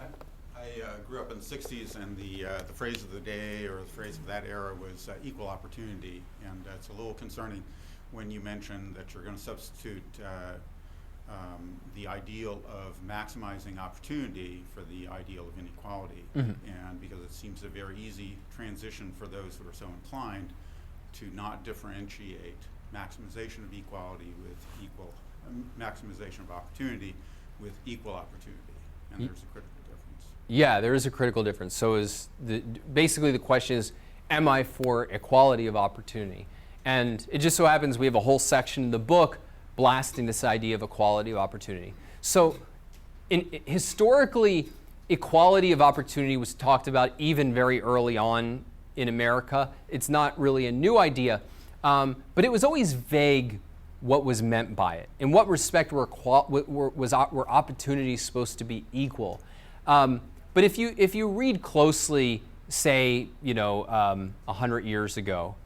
I grew up in the 60s, and the phrase of the day, or the phrase of that era, was equal opportunity. And it's a little concerning when you mention that you're going to substitute the ideal of maximizing opportunity for the ideal of inequality. And because it seems a very easy transition for those who are so inclined to not differentiate maximization of equality with maximization of opportunity with equal opportunity. And there's a critical difference. Yeah, there is a critical difference. So basically the question is, am I for equality of opportunity? And it just so happens we have a whole section in the book blasting this idea of equality of opportunity. So historically, equality of opportunity was talked about even very early on in America. It's not really a new idea, but it was always vague what was meant by it. In what respect were opportunities supposed to be equal? But if you read closely, say 100 years ago,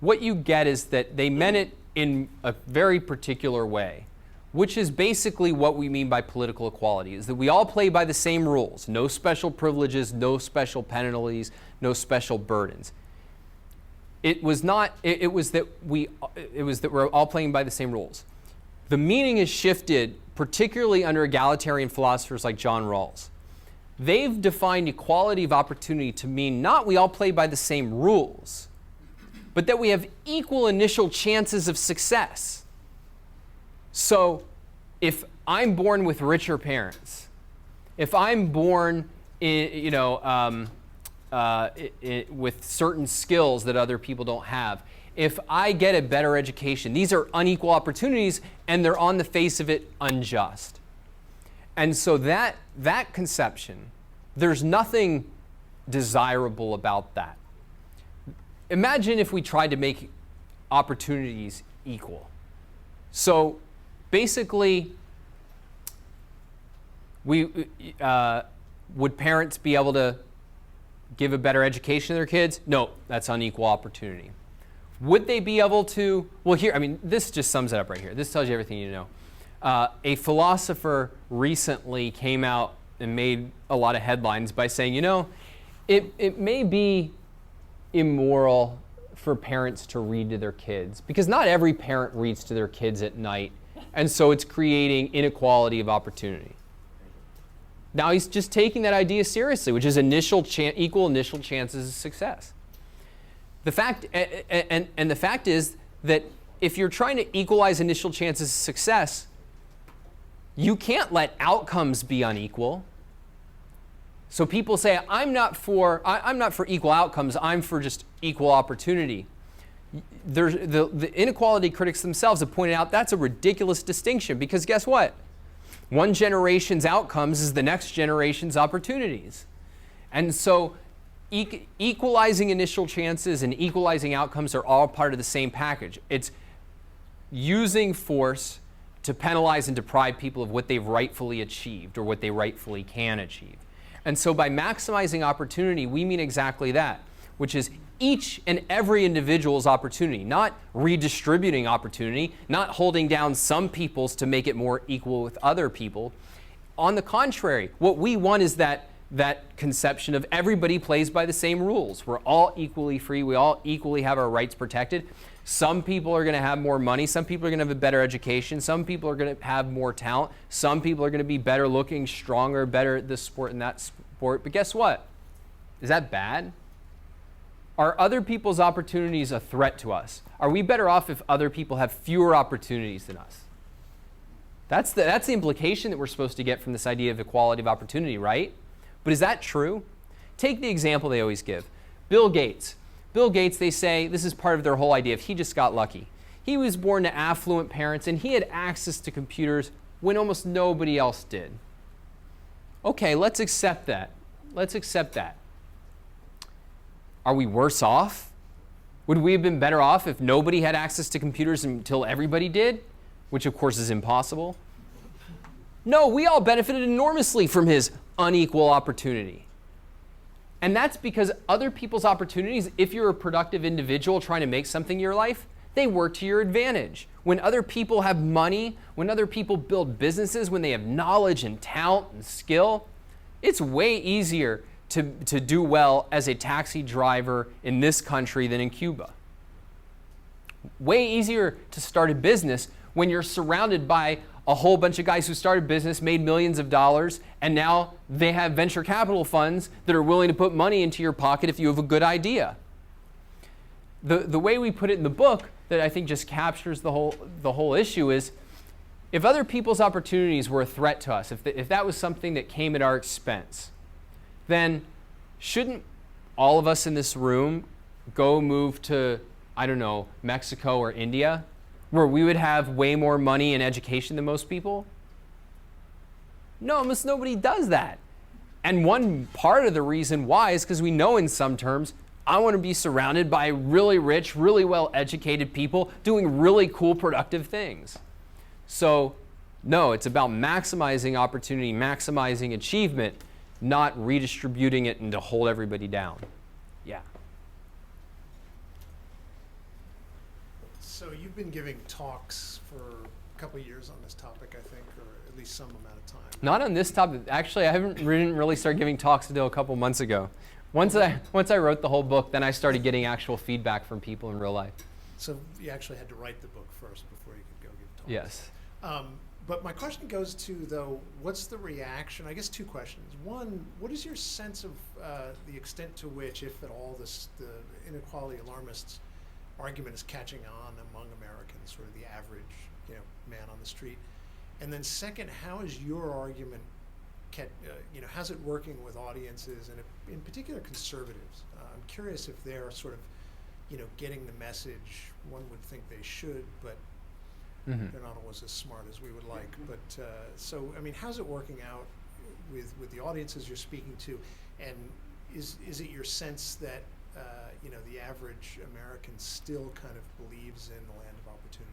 what you get is that they meant it in a very particular way, which is basically what we mean by political equality, is that we all play by the same rules. No special privileges, no special penalties, no special burdens. It was that we're all playing by the same rules. The meaning is shifted, particularly under egalitarian philosophers like John Rawls. They've defined equality of opportunity to mean not we all play by the same rules, but that we have equal initial chances of success. So if I'm born with richer parents, if I'm born with certain skills that other people don't have, if I get a better education, these are unequal opportunities, and they're on the face of it unjust. And so that conception, there's nothing desirable about that. Imagine if we tried to make opportunities equal. So basically, would parents be able to give a better education to their kids? No, that's unequal opportunity. Would they be able to, this just sums it up right here. This tells you everything you know. A philosopher recently came out and made a lot of headlines by saying, it may be immoral for parents to read to their kids, because not every parent reads to their kids at night, and so it's creating inequality of opportunity. Now he's just taking that idea seriously, which is equal initial chances of success. The fact is that if you're trying to equalize initial chances of success, you can't let outcomes be unequal. So people say, I'm not for equal outcomes, I'm for just equal opportunity. The inequality critics themselves have pointed out that's a ridiculous distinction, because guess what? One generation's outcomes is the next generation's opportunities. And so equalizing initial chances and equalizing outcomes are all part of the same package. It's using force to penalize and deprive people of what they've rightfully achieved or what they rightfully can achieve. And so by maximizing opportunity, we mean exactly that, which is each and every individual's opportunity, not redistributing opportunity, not holding down some people's to make it more equal with other people. On the contrary, what we want is that conception of everybody plays by the same rules. We're all equally free. We all equally have our rights protected. Some people are going to have more money. Some people are going to have a better education. Some people are going to have more talent. Some people are going to be better looking, stronger, better at this sport and that sport. But guess what? Is that bad? Are other people's opportunities a threat to us? Are we better off if other people have fewer opportunities than us? That's the implication that we're supposed to get from this idea of equality of opportunity, right? But is that true? Take the example they always give. Bill Gates. Bill Gates, they say, this is part of their whole idea of he just got lucky. He was born to affluent parents, and he had access to computers when almost nobody else did. Okay, let's accept that. Let's accept that. Are we worse off? Would we have been better off if nobody had access to computers until everybody did? Which, of course, is impossible. No, we all benefited enormously from his unequal opportunity. And that's because other people's opportunities, if you're a productive individual trying to make something in your life, they work to your advantage. When other people have money, when other people build businesses, when they have knowledge and talent and skill, it's way easier to do well as a taxi driver in this country than in Cuba. Way easier to start a business when you're surrounded by a whole bunch of guys who started business, made millions of dollars, and now they have venture capital funds that are willing to put money into your pocket if you have a good idea. The way we put it in the book that I think just captures the whole issue is, if other people's opportunities were a threat to us, if that was something that came at our expense, then shouldn't all of us in this room go move to, I don't know, Mexico or India, where we would have way more money and education than most people? No, almost nobody does that. And one part of the reason why is because we know in some terms, I want to be surrounded by really rich, really well-educated people doing really cool, productive things. So, no, it's about maximizing opportunity, maximizing achievement, not redistributing it and to hold everybody down. Yeah. So you've been giving talks for a couple of years on this topic, I think, or at least some amount of time. Not on this topic. Actually, I didn't really start giving talks until a couple months ago. Once I wrote the whole book, then I started getting actual feedback from people in real life. So you actually had to write the book first before you could go give talks. Yes. But my question goes to, though, what's the reaction? I guess two questions. One, what is your sense of the extent to which, if at all, the inequality alarmists argument is catching on among Americans, sort of the average, man on the street? And then second, how is your argument, how's it working with audiences and in particular conservatives? I'm curious if they're sort of, getting the message. One would think they should, but they're not always as smart as we would like. But so, I mean, how's it working out with the audiences you're speaking to? And is it your sense that the average American still kind of believes in the land of opportunity?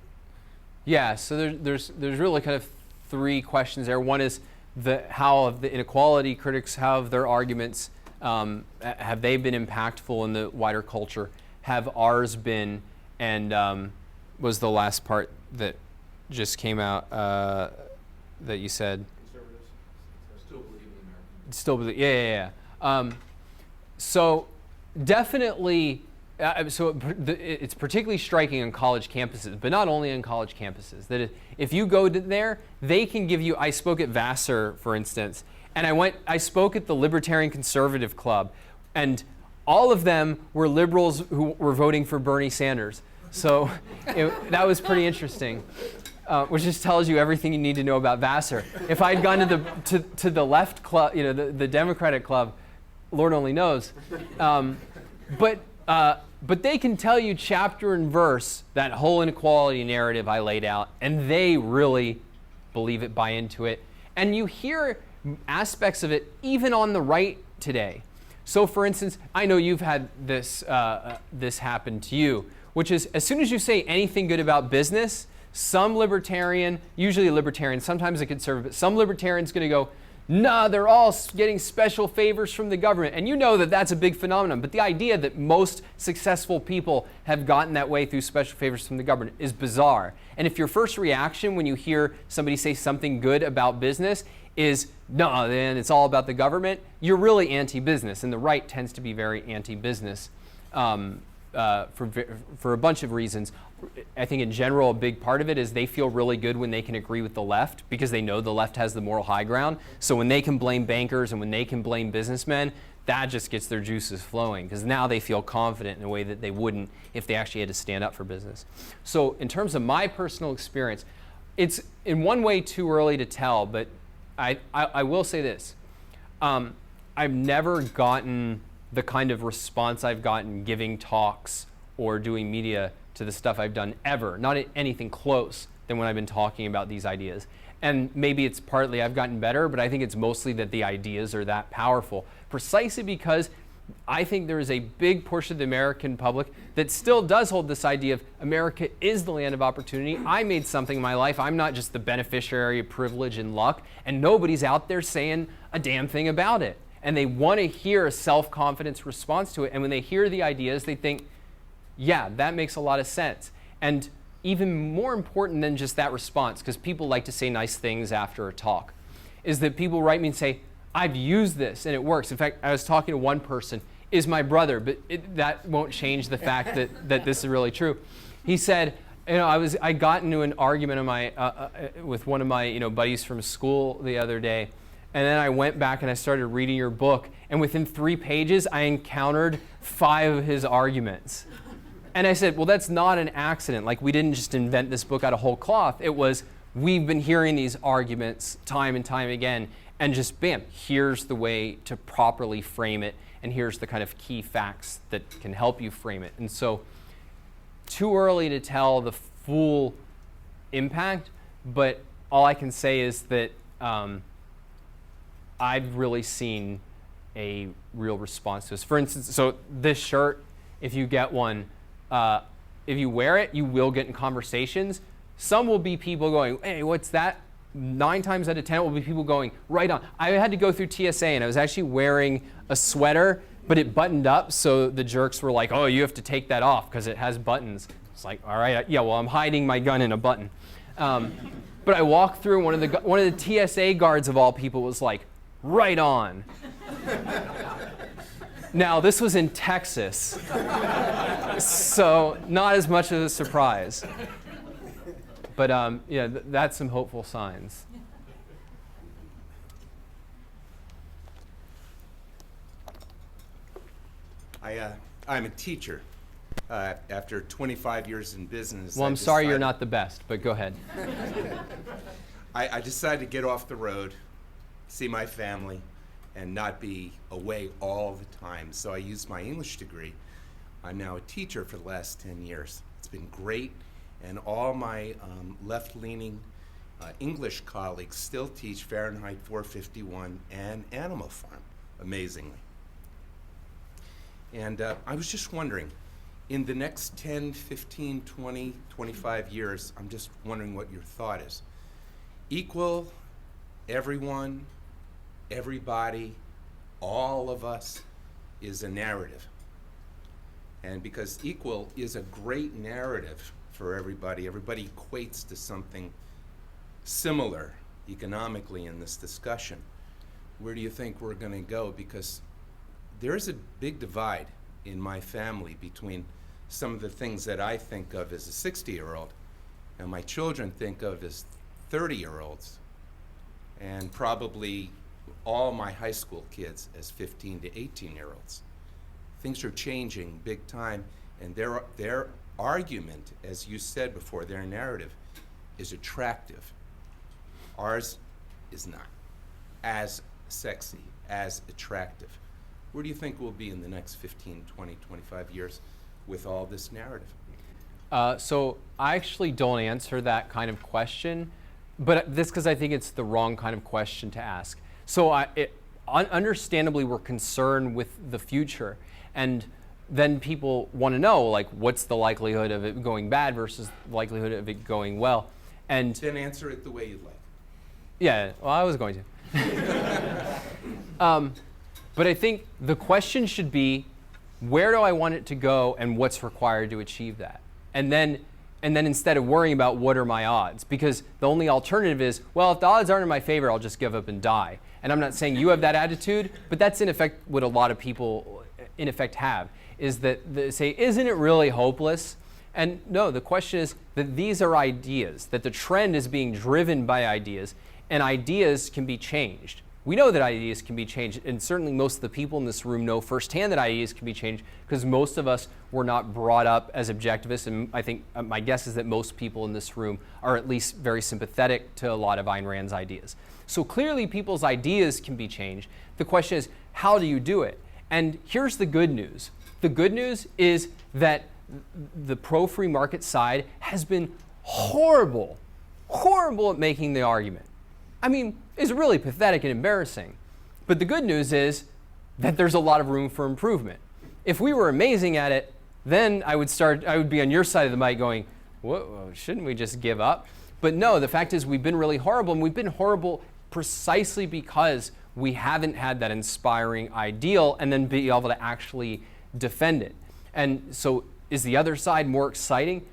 Yeah, so there's really kind of three questions there. One is how have the inequality critics, how have their arguments, have they been impactful in the wider culture? Have ours been? And was the last part that just came out that you said? Conservatives still believe in American. Still believe, yeah. So definitely, it's particularly striking on college campuses, but not only on college campuses. That if you go there, they can give you. I spoke at Vassar, for instance, and I spoke at the Libertarian Conservative Club, and all of them were liberals who were voting for Bernie Sanders. So that was pretty interesting, which just tells you everything you need to know about Vassar. If I'd gone to the left club, the Democratic Club, Lord only knows. But they can tell you chapter and verse that whole inequality narrative I laid out, and they really believe it, buy into it. And you hear aspects of it even on the right today. So, for instance, I know you've had this happen to you, which is as soon as you say anything good about business, some libertarian, usually a libertarian, sometimes a conservative, but some libertarian's going to go, nah, they're all getting special favors from the government. And you know that that's a big phenomenon. But the idea that most successful people have gotten that way through special favors from the government is bizarre. And if your first reaction when you hear somebody say something good about business is, no, then it's all about the government, you're really anti-business. And the right tends to be very anti-business for a bunch of reasons. I think in general, a big part of it is they feel really good when they can agree with the left because they know the left has the moral high ground. So when they can blame bankers and when they can blame businessmen, that just gets their juices flowing because now they feel confident in a way that they wouldn't if they actually had to stand up for business. So in terms of my personal experience, it's in one way too early to tell, but I will say this. I've never gotten the kind of response I've gotten giving talks or doing media to the stuff I've done ever, not anything close than when I've been talking about these ideas. And maybe it's partly I've gotten better, but I think it's mostly that the ideas are that powerful, precisely because I think there is a big portion of the American public that still does hold this idea of America is the land of opportunity. I made something in my life. I'm not just the beneficiary of privilege and luck, and nobody's out there saying a damn thing about it. And they want to hear a self-confidence response to it. And when they hear the ideas, they think, yeah, that makes a lot of sense. And even more important than just that response, because people like to say nice things after a talk, is that people write me and say, I've used this and it works. In fact, I was talking to one person, is my brother, but that won't change the fact that this is really true. He said, I got into an argument on my, with one of my buddies from school the other day, and then I went back and I started reading your book, and within 3 pages, I encountered 5 of his arguments. And I said, well, that's not an accident. Like, we didn't just invent this book out of whole cloth. It was, we've been hearing these arguments time and time again, and just bam, here's the way to properly frame it, and here's the kind of key facts that can help you frame it. And so, too early to tell the full impact, but all I can say is that I've really seen a real response to this. For instance, so this shirt, if you get one, if you wear it, you will get in conversations. Some will be people going, hey, what's that? 9 times out of 10 it will be people going, right on. I had to go through TSA, and I was actually wearing a sweater, but it buttoned up, so the jerks were like, oh, you have to take that off because it has buttons. It's like, all right, yeah, well, I'm hiding my gun in a button. But I walked through, one of the TSA guards of all people was like, right on. Now, this was in Texas, so not as much of a surprise. But yeah, that's some hopeful signs. I'm a teacher. After 25 years in business, Well, I'm sorry you're not the best, but go ahead. I decided to get off the road, see my family, and not be away all the time. So I used my English degree. I'm now a teacher for the last 10 years. It's been great, and all my left-leaning English colleagues still teach Fahrenheit 451 and Animal Farm, amazingly. And I was just wondering, in the next 10, 15, 20, 25 years, I'm just wondering what your thought is. Equal, everyone, everybody, all of us is a narrative. And because equal is a great narrative for everybody, everybody equates to something similar economically in this discussion. Where do you think we're going to go? Because there's a big divide in my family between some of the things that I think of as a 60-year-old and my children think of as 30-year-olds, and probably all my high school kids as 15 to 18-year-olds. Things are changing big time, and their argument, as you said before, their narrative is attractive. Ours is not as sexy, as attractive. Where do you think we'll be in the next 15, 20, 25 years with all this narrative? So I actually don't answer that kind of question, but this because I think it's the wrong kind of question to ask. So understandably, we're concerned with the future, and then people want to know, like, what's the likelihood of it going bad versus the likelihood of it going well? And then answer it the way you'd like. Yeah, well, I was going to. But I think the question should be, where do I want it to go and what's required to achieve that? And then instead of worrying about what are my odds, because the only alternative is, well, if the odds aren't in my favor, I'll just give up and die. And I'm not saying you have that attitude, but that's in effect what a lot of people in effect have, is that they say, isn't it really hopeless? And no, the question is that these are ideas, that the trend is being driven by ideas, and ideas can be changed. We know that ideas can be changed, and certainly most of the people in this room know firsthand that ideas can be changed, because most of us were not brought up as objectivists, and I think my guess is that most people in this room are at least very sympathetic to a lot of Ayn Rand's ideas. So clearly people's ideas can be changed. The question is, how do you do it? And here's the good news. The good news is that the pro-free market side has been horrible at making the argument. I mean, it's really pathetic and embarrassing. But the good news is that there's a lot of room for improvement. If we were amazing at it, then I would be on your side of the mic going, whoa, shouldn't we just give up? But no, the fact is we've been really horrible, and we've been horrible precisely because we haven't had that inspiring ideal and then be able to actually defend it. And so is the other side more exciting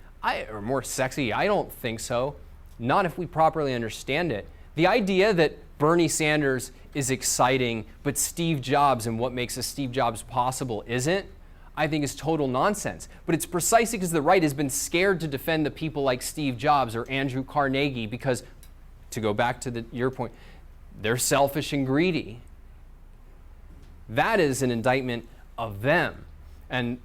or more sexy? I don't think so. Not if we properly understand it. The idea that Bernie Sanders is exciting, but Steve Jobs and what makes a Steve Jobs possible isn't, I think is total nonsense. But it's precisely because the right has been scared to defend the people like Steve Jobs or Andrew Carnegie because, to go back to your point, they're selfish and greedy. That is an indictment of them. And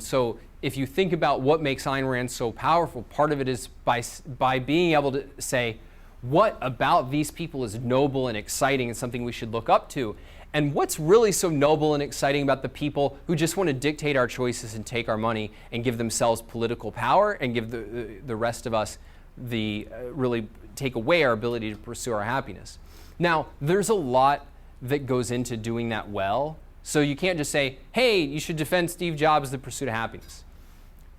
so if you think about what makes Ayn Rand so powerful, part of it is by being able to say, what about these people is noble and exciting and something we should look up to? And what's really so noble and exciting about the people who just want to dictate our choices and take our money and give themselves political power and give the rest of us really take away our ability to pursue our happiness? Now, there's a lot that goes into doing that well. So you can't just say, hey, you should defend Steve Jobs' The Pursuit of Happiness.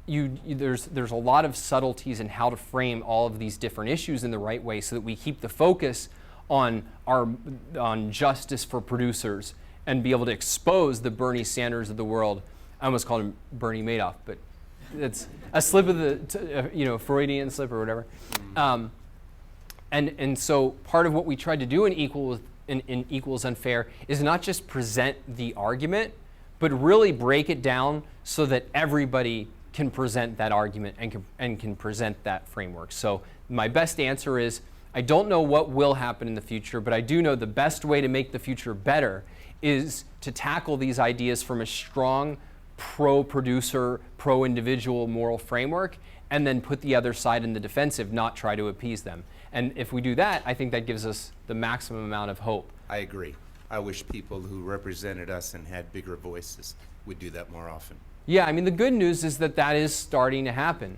There's a lot of subtleties in how to frame all of these different issues in the right way so that we keep the focus on justice for producers and be able to expose the Bernie Sanders of the world. I almost called him Bernie Madoff, but it's a slip of the Freudian slip or whatever. And so part of what we tried to do in Equal is Unfair is not just present the argument, but really break it down so that everybody can present that argument and can present that framework. So my best answer is, I don't know what will happen in the future, but I do know the best way to make the future better is to tackle these ideas from a strong pro-producer, pro-individual moral framework, and then put the other side in the defensive, not try to appease them. And if we do that, I think that gives us the maximum amount of hope. I agree. I wish people who represented us and had bigger voices would do that more often. Yeah, I mean, the good news is that is starting to happen.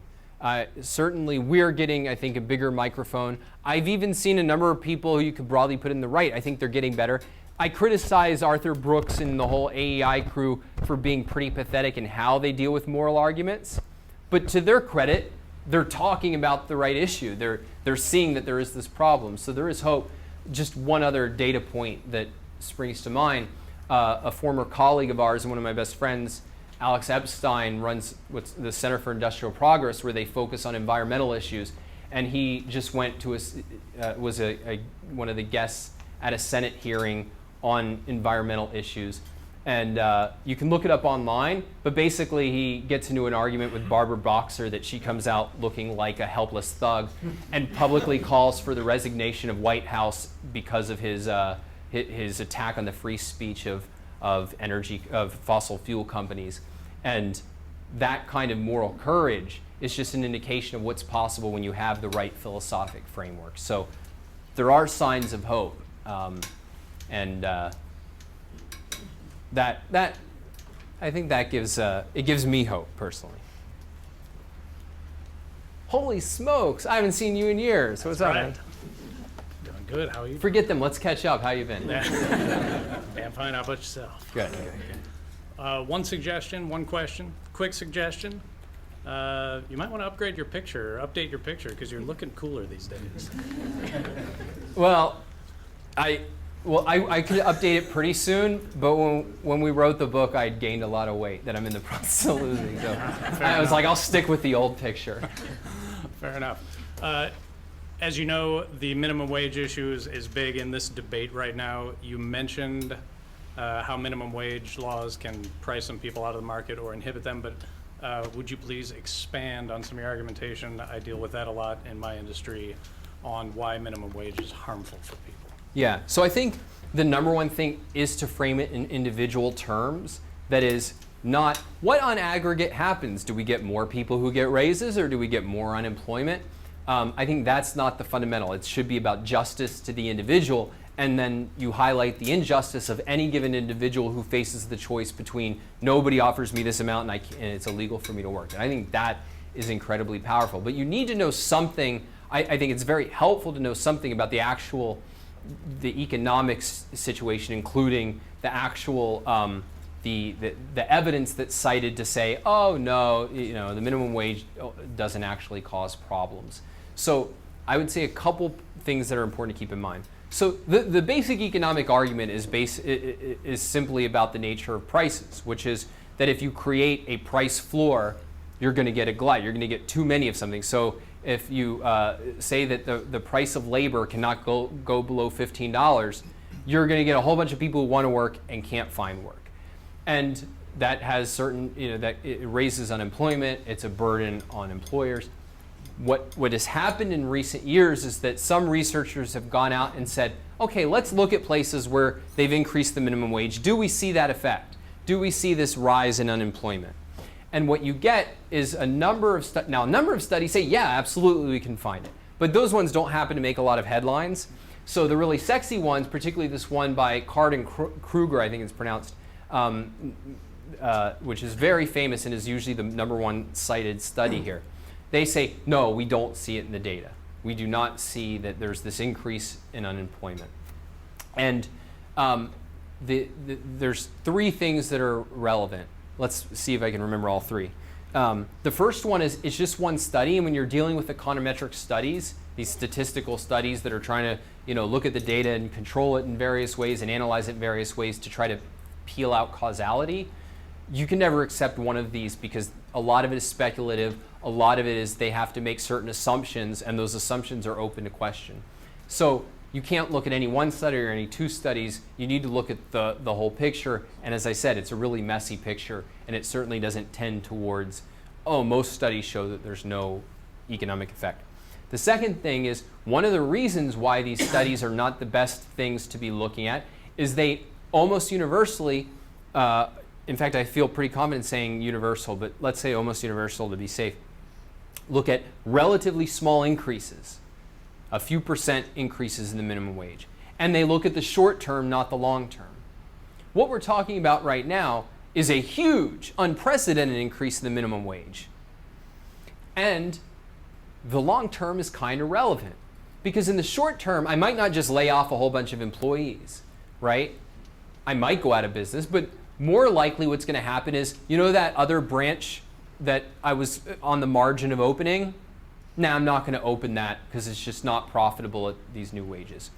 Certainly, we're getting, I think, a bigger microphone. I've even seen a number of people who you could broadly put in the right. I think they're getting better. I criticize Arthur Brooks and the whole AEI crew for being pretty pathetic in how they deal with moral arguments. But to their credit, they're talking about the right issue. They're seeing that there is this problem. So there is hope. Just one other data point that springs to mind. A former colleague of ours and one of my best friends, Alex Epstein, runs what's the Center for Industrial Progress, where they focus on environmental issues. And he just went to was one of the guests at a Senate hearing on environmental issues. And you can look it up online, but basically he gets into an argument with Barbara Boxer that she comes out looking like a helpless thug and publicly calls for the resignation of White House because of his attack on the free speech of fossil fuel companies. And that kind of moral courage is just an indication of what's possible when you have the right philosophic framework. So there are signs of hope. That I think that gives me hope personally. Holy smokes! I haven't seen you in years. What's up, man? Doing good. How are you? Forget them. Let's catch up. How you been? Damn fine. How about yourself? Good. One suggestion, one question. Quick suggestion. You might want to upgrade your picture or update your picture because you're looking cooler these days. Well, I could update it pretty soon, but when we wrote the book, I'd gained a lot of weight that I'm in the process of losing. So I was like, I'll stick with the old picture. Fair enough. As you know, the minimum wage issue is big in this debate right now. You mentioned how minimum wage laws can price some people out of the market or inhibit them, but would you please expand on some of your argumentation? I deal with that a lot in my industry on why minimum wage is harmful for people. Yeah, so I think the number one thing is to frame it in individual terms. That is, not what on aggregate happens. Do we get more people who get raises or do we get more unemployment? I think that's not the fundamental. It should be about justice to the individual and then you highlight the injustice of any given individual who faces the choice between nobody offers me this amount and it's illegal for me to work. And I think that is incredibly powerful. But you need to know something. I think it's very helpful to know something about the economics situation, including the actual the evidence that's cited to say, oh no, the minimum wage doesn't actually cause problems. So I would say a couple things that are important to keep in mind. So the basic economic argument is simply about the nature of prices, which is that if you create a price floor, you're going to get a glut. You're going to get too many of something. So if you say that the price of labor cannot go below $15, you're going to get a whole bunch of people who want to work and can't find work. And that has certain, that it raises unemployment. It's a burden on employers. What has happened in recent years is that some researchers have gone out and said, okay, let's look at places where they've increased the minimum wage. Do we see that effect? Do we see this rise in unemployment? And what you get is a number of studies say, yeah, absolutely we can find it. But those ones don't happen to make a lot of headlines. So the really sexy ones, particularly this one by Card and Kruger, I think it's pronounced, which is very famous and is usually the #1 cited study here. They say, no, we don't see it in the data. We do not see that there's this increase in unemployment. And there's 3 things that are relevant. Let's see if I can remember all 3. The first one is it's just one study, and when you're dealing with econometric studies, these statistical studies that are trying to look at the data and control it in various ways and analyze it in various ways to try to peel out causality, you can never accept one of these because a lot of it is speculative. A lot of it is they have to make certain assumptions, and those assumptions are open to question. So you can't look at any one study or any 2 studies. You need to look at the whole picture. And as I said, it's a really messy picture, and it certainly doesn't tend towards, oh, most studies show that there's no economic effect. The second thing is one of the reasons why these studies are not the best things to be looking at is they almost universally, in fact, I feel pretty confident saying universal, but let's say almost universal to be safe, look at relatively small increases, a few % increases in the minimum wage. And they look at the short term, not the long term. What we're talking about right now is a huge, unprecedented increase in the minimum wage. And the long term is kind of relevant because in the short term, I might not just lay off a whole bunch of employees, right? I might go out of business, but more likely what's going to happen is, that other branch that I was on the margin of opening? Nah, I'm not going to open that because it's just not profitable at these new wages.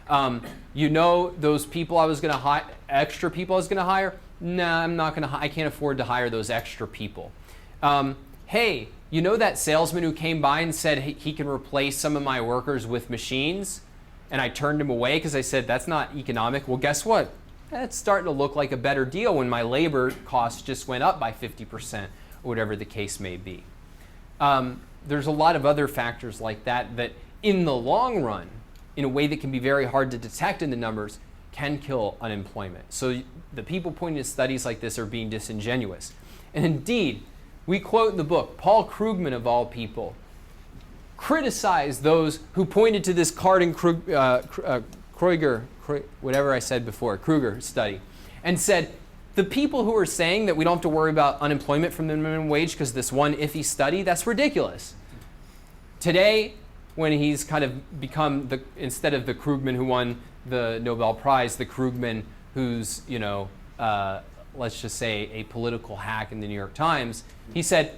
Those people I was going to hire, extra people I was going to hire? Nah, I'm not going to. I can't afford to hire those extra people. Hey, that salesman who came by and said he can replace some of my workers with machines, and I turned him away because I said that's not economic. Well, guess what? It's starting to look like a better deal when my labor costs just went up by 50%, or whatever the case may be. There's a lot of other factors like that in the long run, in a way that can be very hard to detect in the numbers, can kill unemployment. So the people pointing to studies like this are being disingenuous. And indeed, we quote in the book, Paul Krugman of all people, criticized those who pointed to this Card and Kruger, whatever I said before, Kruger study, and said, the people who are saying that we don't have to worry about unemployment from the minimum wage because this one iffy study, that's ridiculous. Today, when he's kind of become, instead of the Krugman who won the Nobel Prize, the Krugman who's, let's just say a political hack in the New York Times, he said,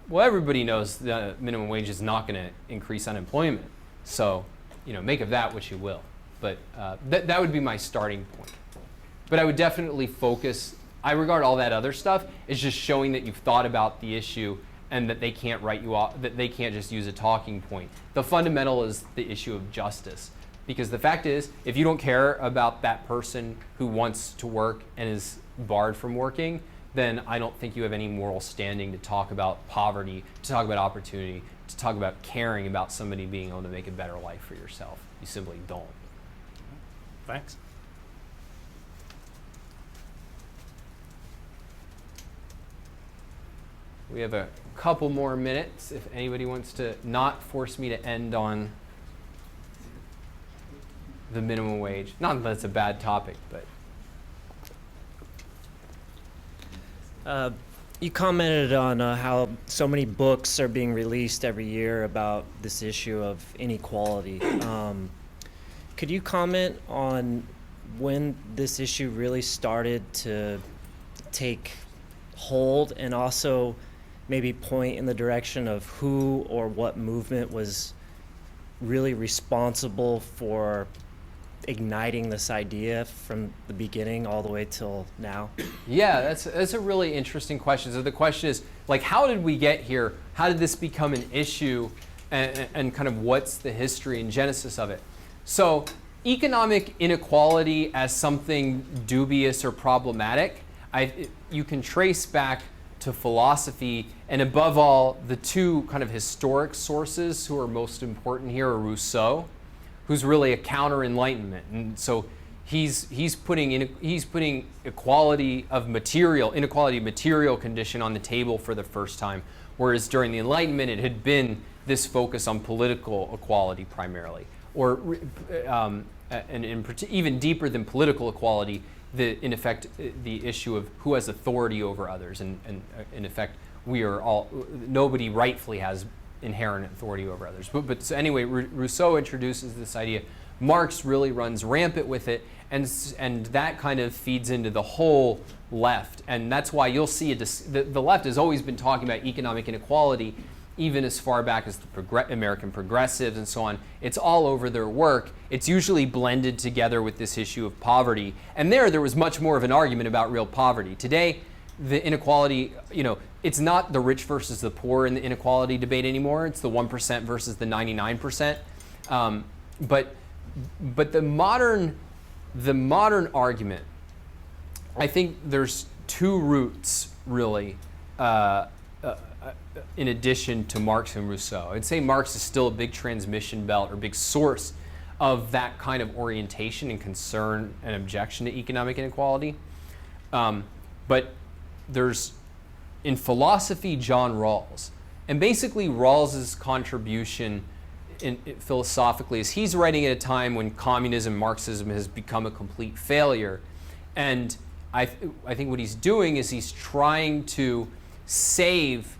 well, everybody knows the minimum wage is not going to increase unemployment. So, make of that what you will. But that would be my starting point. But I would definitely focus, I regard all that other stuff as just showing that you've thought about the issue and that they can't write you off, that they can't just use a talking point. The fundamental is the issue of justice. Because the fact is, if you don't care about that person who wants to work and is barred from working, then I don't think you have any moral standing to talk about poverty, to talk about opportunity, to talk about caring about somebody being able to make a better life for yourself. You simply don't. Thanks. We have a couple more minutes if anybody wants to not force me to end on the minimum wage. Not that it's a bad topic, but You commented on how so many books are being released every year about this issue of inequality. Could you comment on when this issue really started to take hold, and also maybe point in the direction of who or what movement was really responsible for igniting this idea from the beginning all the way till now? yeah, that's a really interesting question. So the question is, like, how did we get here? How did this become an issue, and kind of what's the history and genesis of it? So economic inequality as something dubious or problematic, you can trace back to philosophy, and above all, the two kind of historic sources who are most important here are Rousseau, who's really a counter-enlightenment, and so he's putting inequality of material condition on the table for the first time, whereas during the Enlightenment it had been this focus on political equality primarily, or even deeper than political equality, in effect the issue of who has authority over others, and in effect nobody rightfully has inherent authority over others. But so anyway, Rousseau introduces this idea. Marx really runs rampant with it, and that kind of feeds into the whole left. And that's why you'll see the left has always been talking about economic inequality, even as far back as the American progressives and so on. It's all over their work. It's usually blended together with this issue of poverty. And there was much more of an argument about real poverty. Today, the inequality, it's not the rich versus the poor in the inequality debate anymore. It's the 1% versus the 99%. But the modern argument, I think there's two roots really, in addition to Marx and Rousseau. I'd say Marx is still a big transmission belt or big source of that kind of orientation and concern and objection to economic inequality. But there's, in philosophy, John Rawls. And basically Rawls's contribution philosophically is he's writing at a time when communism, Marxism has become a complete failure. And I think what he's doing is he's trying to save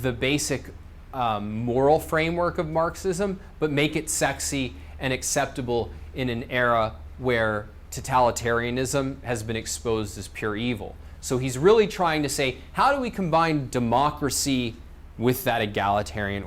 the basic moral framework of Marxism, but make it sexy and acceptable in an era where totalitarianism has been exposed as pure evil. So he's really trying to say, how do we combine democracy with that egalitarian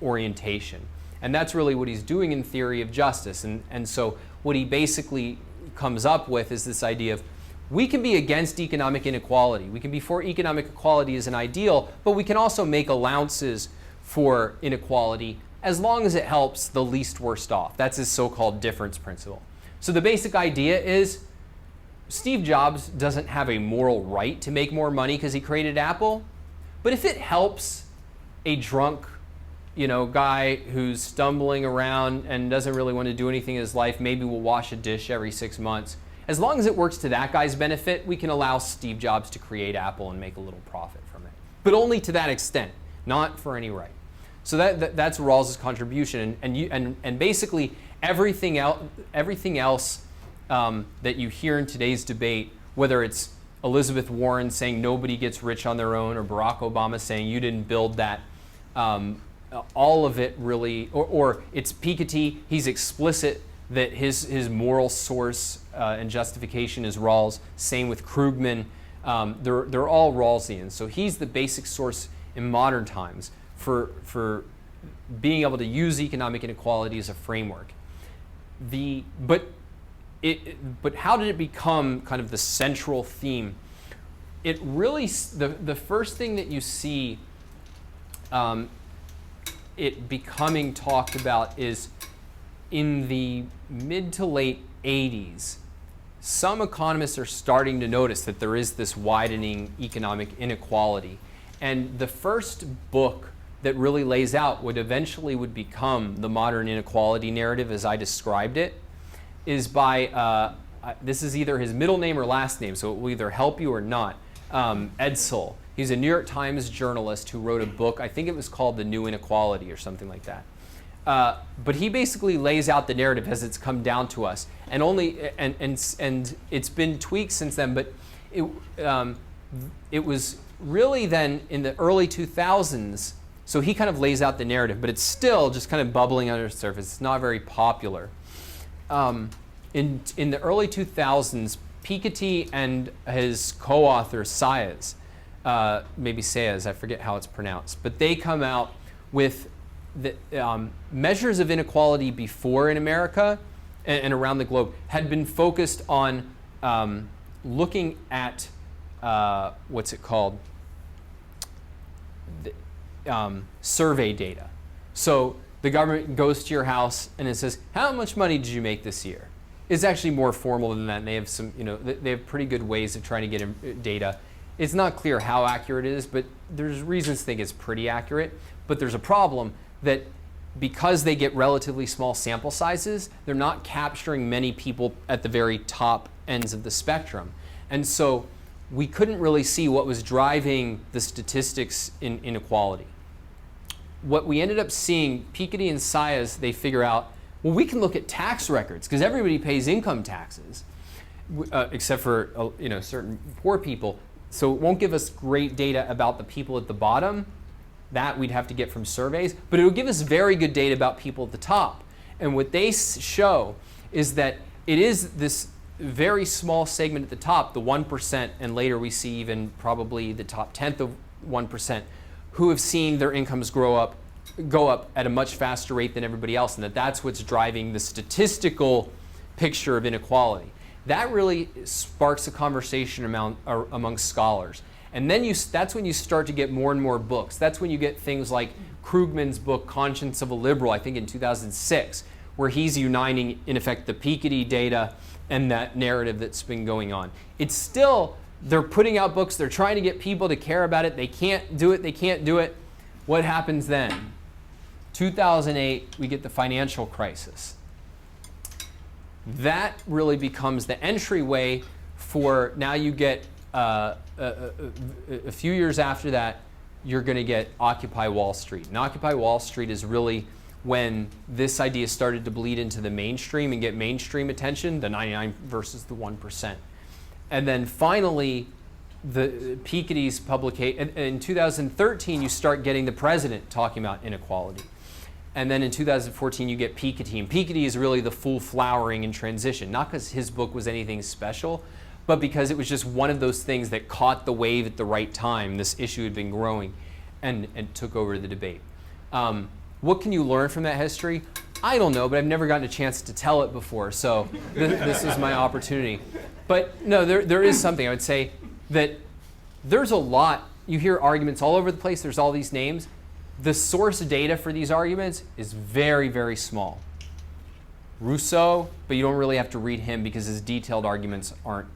orientation? And that's really what he's doing in theory of justice. And so what he basically comes up with is this idea of, we can be against economic inequality. We can be for economic equality as an ideal, but we can also make allowances for inequality as long as it helps the least worst off. That's his so-called difference principle. So the basic idea is Steve Jobs doesn't have a moral right to make more money because he created Apple, but if it helps a drunk, guy who's stumbling around and doesn't really want to do anything in his life, maybe will wash a dish every 6 months, as long as it works to that guy's benefit, we can allow Steve Jobs to create Apple and make a little profit from it. But only to that extent, not for any right. So that's Rawls's contribution, and basically everything else that you hear in today's debate, whether it's Elizabeth Warren saying nobody gets rich on their own, or Barack Obama saying you didn't build that, all of it really, or it's Piketty, he's explicit that his moral source and justification is Rawls. Same with Krugman. They're all Rawlsian. So he's the basic source in modern times for being able to use economic inequality as a framework. But how did it become kind of the central theme? It really, the first thing that you see it becoming talked about is in the mid to late 80s. Some economists are starting to notice that there is this widening economic inequality. And the first book that really lays out what eventually would become the modern inequality narrative as I described it is by, this is either his middle name or last name, so it will either help you or not, Edsel. He's a New York Times journalist who wrote a book, I think it was called The New Inequality or something like that. But he basically lays out the narrative as it's come down to us, and it's been tweaked since then. But it was really then in the early 2000s. So he kind of lays out the narrative, but it's still just kind of bubbling under the surface. It's not very popular. In the early 2000s, Piketty and his co-author Saez, maybe Saez, I forget how it's pronounced, but they come out with the measures of inequality before in America and around the globe had been focused on looking at what's it called? Survey data. So the government goes to your house and it says, how much money did you make this year? It's actually more formal than that. And they have some, they have pretty good ways of trying to get data. It's not clear how accurate it is, but there's reasons to think it's pretty accurate. But there's a problem that because they get relatively small sample sizes, they're not capturing many people at the very top ends of the spectrum. And so we couldn't really see what was driving the statistics in inequality. What we ended up seeing, Piketty and Saez, they figure out, well, we can look at tax records because everybody pays income taxes, except for certain poor people. So it won't give us great data about the people at the bottom. That we'd have to get from surveys, but it will give us very good data about people at the top. And what they show is that it is this very small segment at the top, the 1%, and later we see even probably the top 10th of 1%, who have seen their incomes go up at a much faster rate than everybody else, and that's what's driving the statistical picture of inequality. That really sparks a conversation among scholars. And then that's when you start to get more and more books. That's when you get things like Krugman's book, Conscience of a Liberal, I think in 2006, where he's uniting, in effect, the Piketty data and that narrative that's been going on. It's still, they're putting out books, they're trying to get people to care about it, they can't do it. What happens then? 2008, we get the financial crisis. That really becomes the entryway for, now you get, a few years after that, you're going to get Occupy Wall Street. And Occupy Wall Street is really when this idea started to bleed into the mainstream and get mainstream attention, the 99 versus the 1%. And then finally, the Piketty's publication, in 2013, you start getting the president talking about inequality. And then in 2014, you get Piketty. And Piketty is really the full flowering in transition, not because his book was anything special, but because it was just one of those things that caught the wave at the right time. This issue had been growing and took over the debate. What can you learn from that history? I don't know, but I've never gotten a chance to tell it before, so this is my opportunity. But no, there is something. I would say that there's a lot. You hear arguments all over the place. There's all these names. The source data for these arguments is very, very small. Rousseau, but you don't really have to read him because his detailed arguments aren't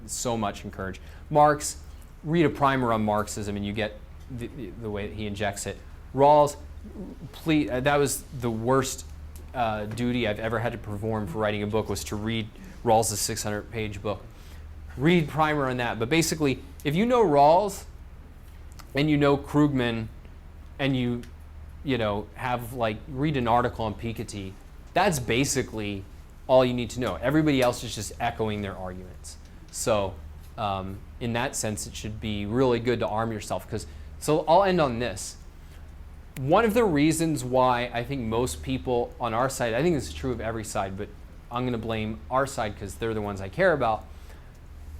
so much encouraged. Marx, read a primer on Marxism and you get the way that he injects it. Rawls, please, that was the worst duty I've ever had to perform for writing a book, was to read Rawls' 600-page book. Read primer on that. But basically, if you know Rawls and you know Krugman and you have read an article on Piketty, that's basically all you need to know. Everybody else is just echoing their arguments. So in that sense, it should be really good to arm yourself. So I'll end on this. One of the reasons why I think most people on our side, I think this is true of every side, but I'm going to blame our side because they're the ones I care about.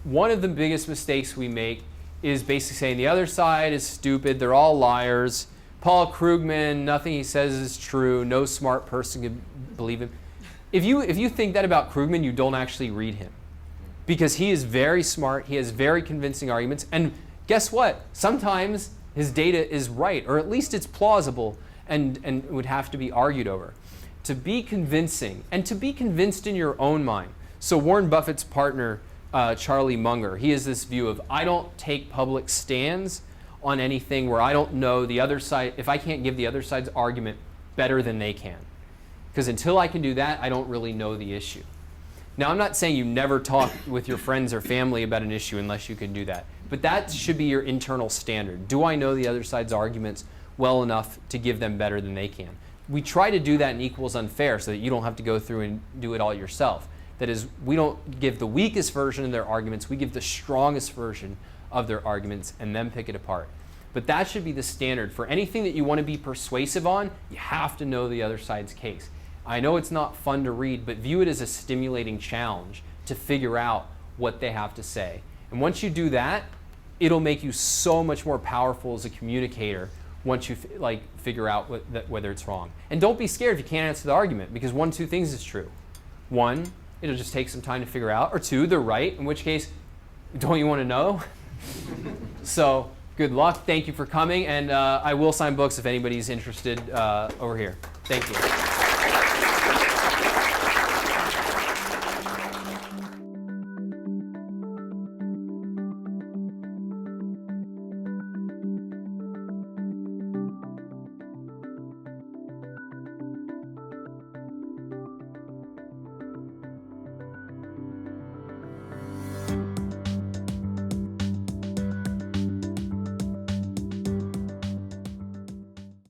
One of the biggest mistakes we make is basically saying the other side is stupid, they're all liars. Paul Krugman, nothing he says is true, no smart person could believe him. If you think that about Krugman, you don't actually read him. Because he is very smart, he has very convincing arguments, and guess what? Sometimes his data is right, or at least it's plausible and would have to be argued over. To be convincing, and to be convinced in your own mind. So Warren Buffett's partner, Charlie Munger, he has this view of, I don't take public stands on anything where I don't know the other side, if I can't give the other side's argument better than they can. Because until I can do that, I don't really know the issue. Now, I'm not saying you never talk with your friends or family about an issue unless you can do that. But that should be your internal standard. Do I know the other side's arguments well enough to give them better than they can? we try to do that in Equals Unfair so that you don't have to go through and do it all yourself. That is, we don't give the weakest version of their arguments, we give the strongest version of their arguments and then pick it apart. But that should be the standard. For anything that you want to be persuasive on, you have to know the other side's case. I know it's not fun to read, but view it as a stimulating challenge to figure out what they have to say. And once you do that, it'll make you so much more powerful as a communicator once you figure out whether it's wrong. And don't be scared if you can't answer the argument, because one, two things is true. One, it'll just take some time to figure out, or two, they're right, in which case, don't you want to know? So good luck. Thank you for coming, and I will sign books if anybody's interested over here. Thank you.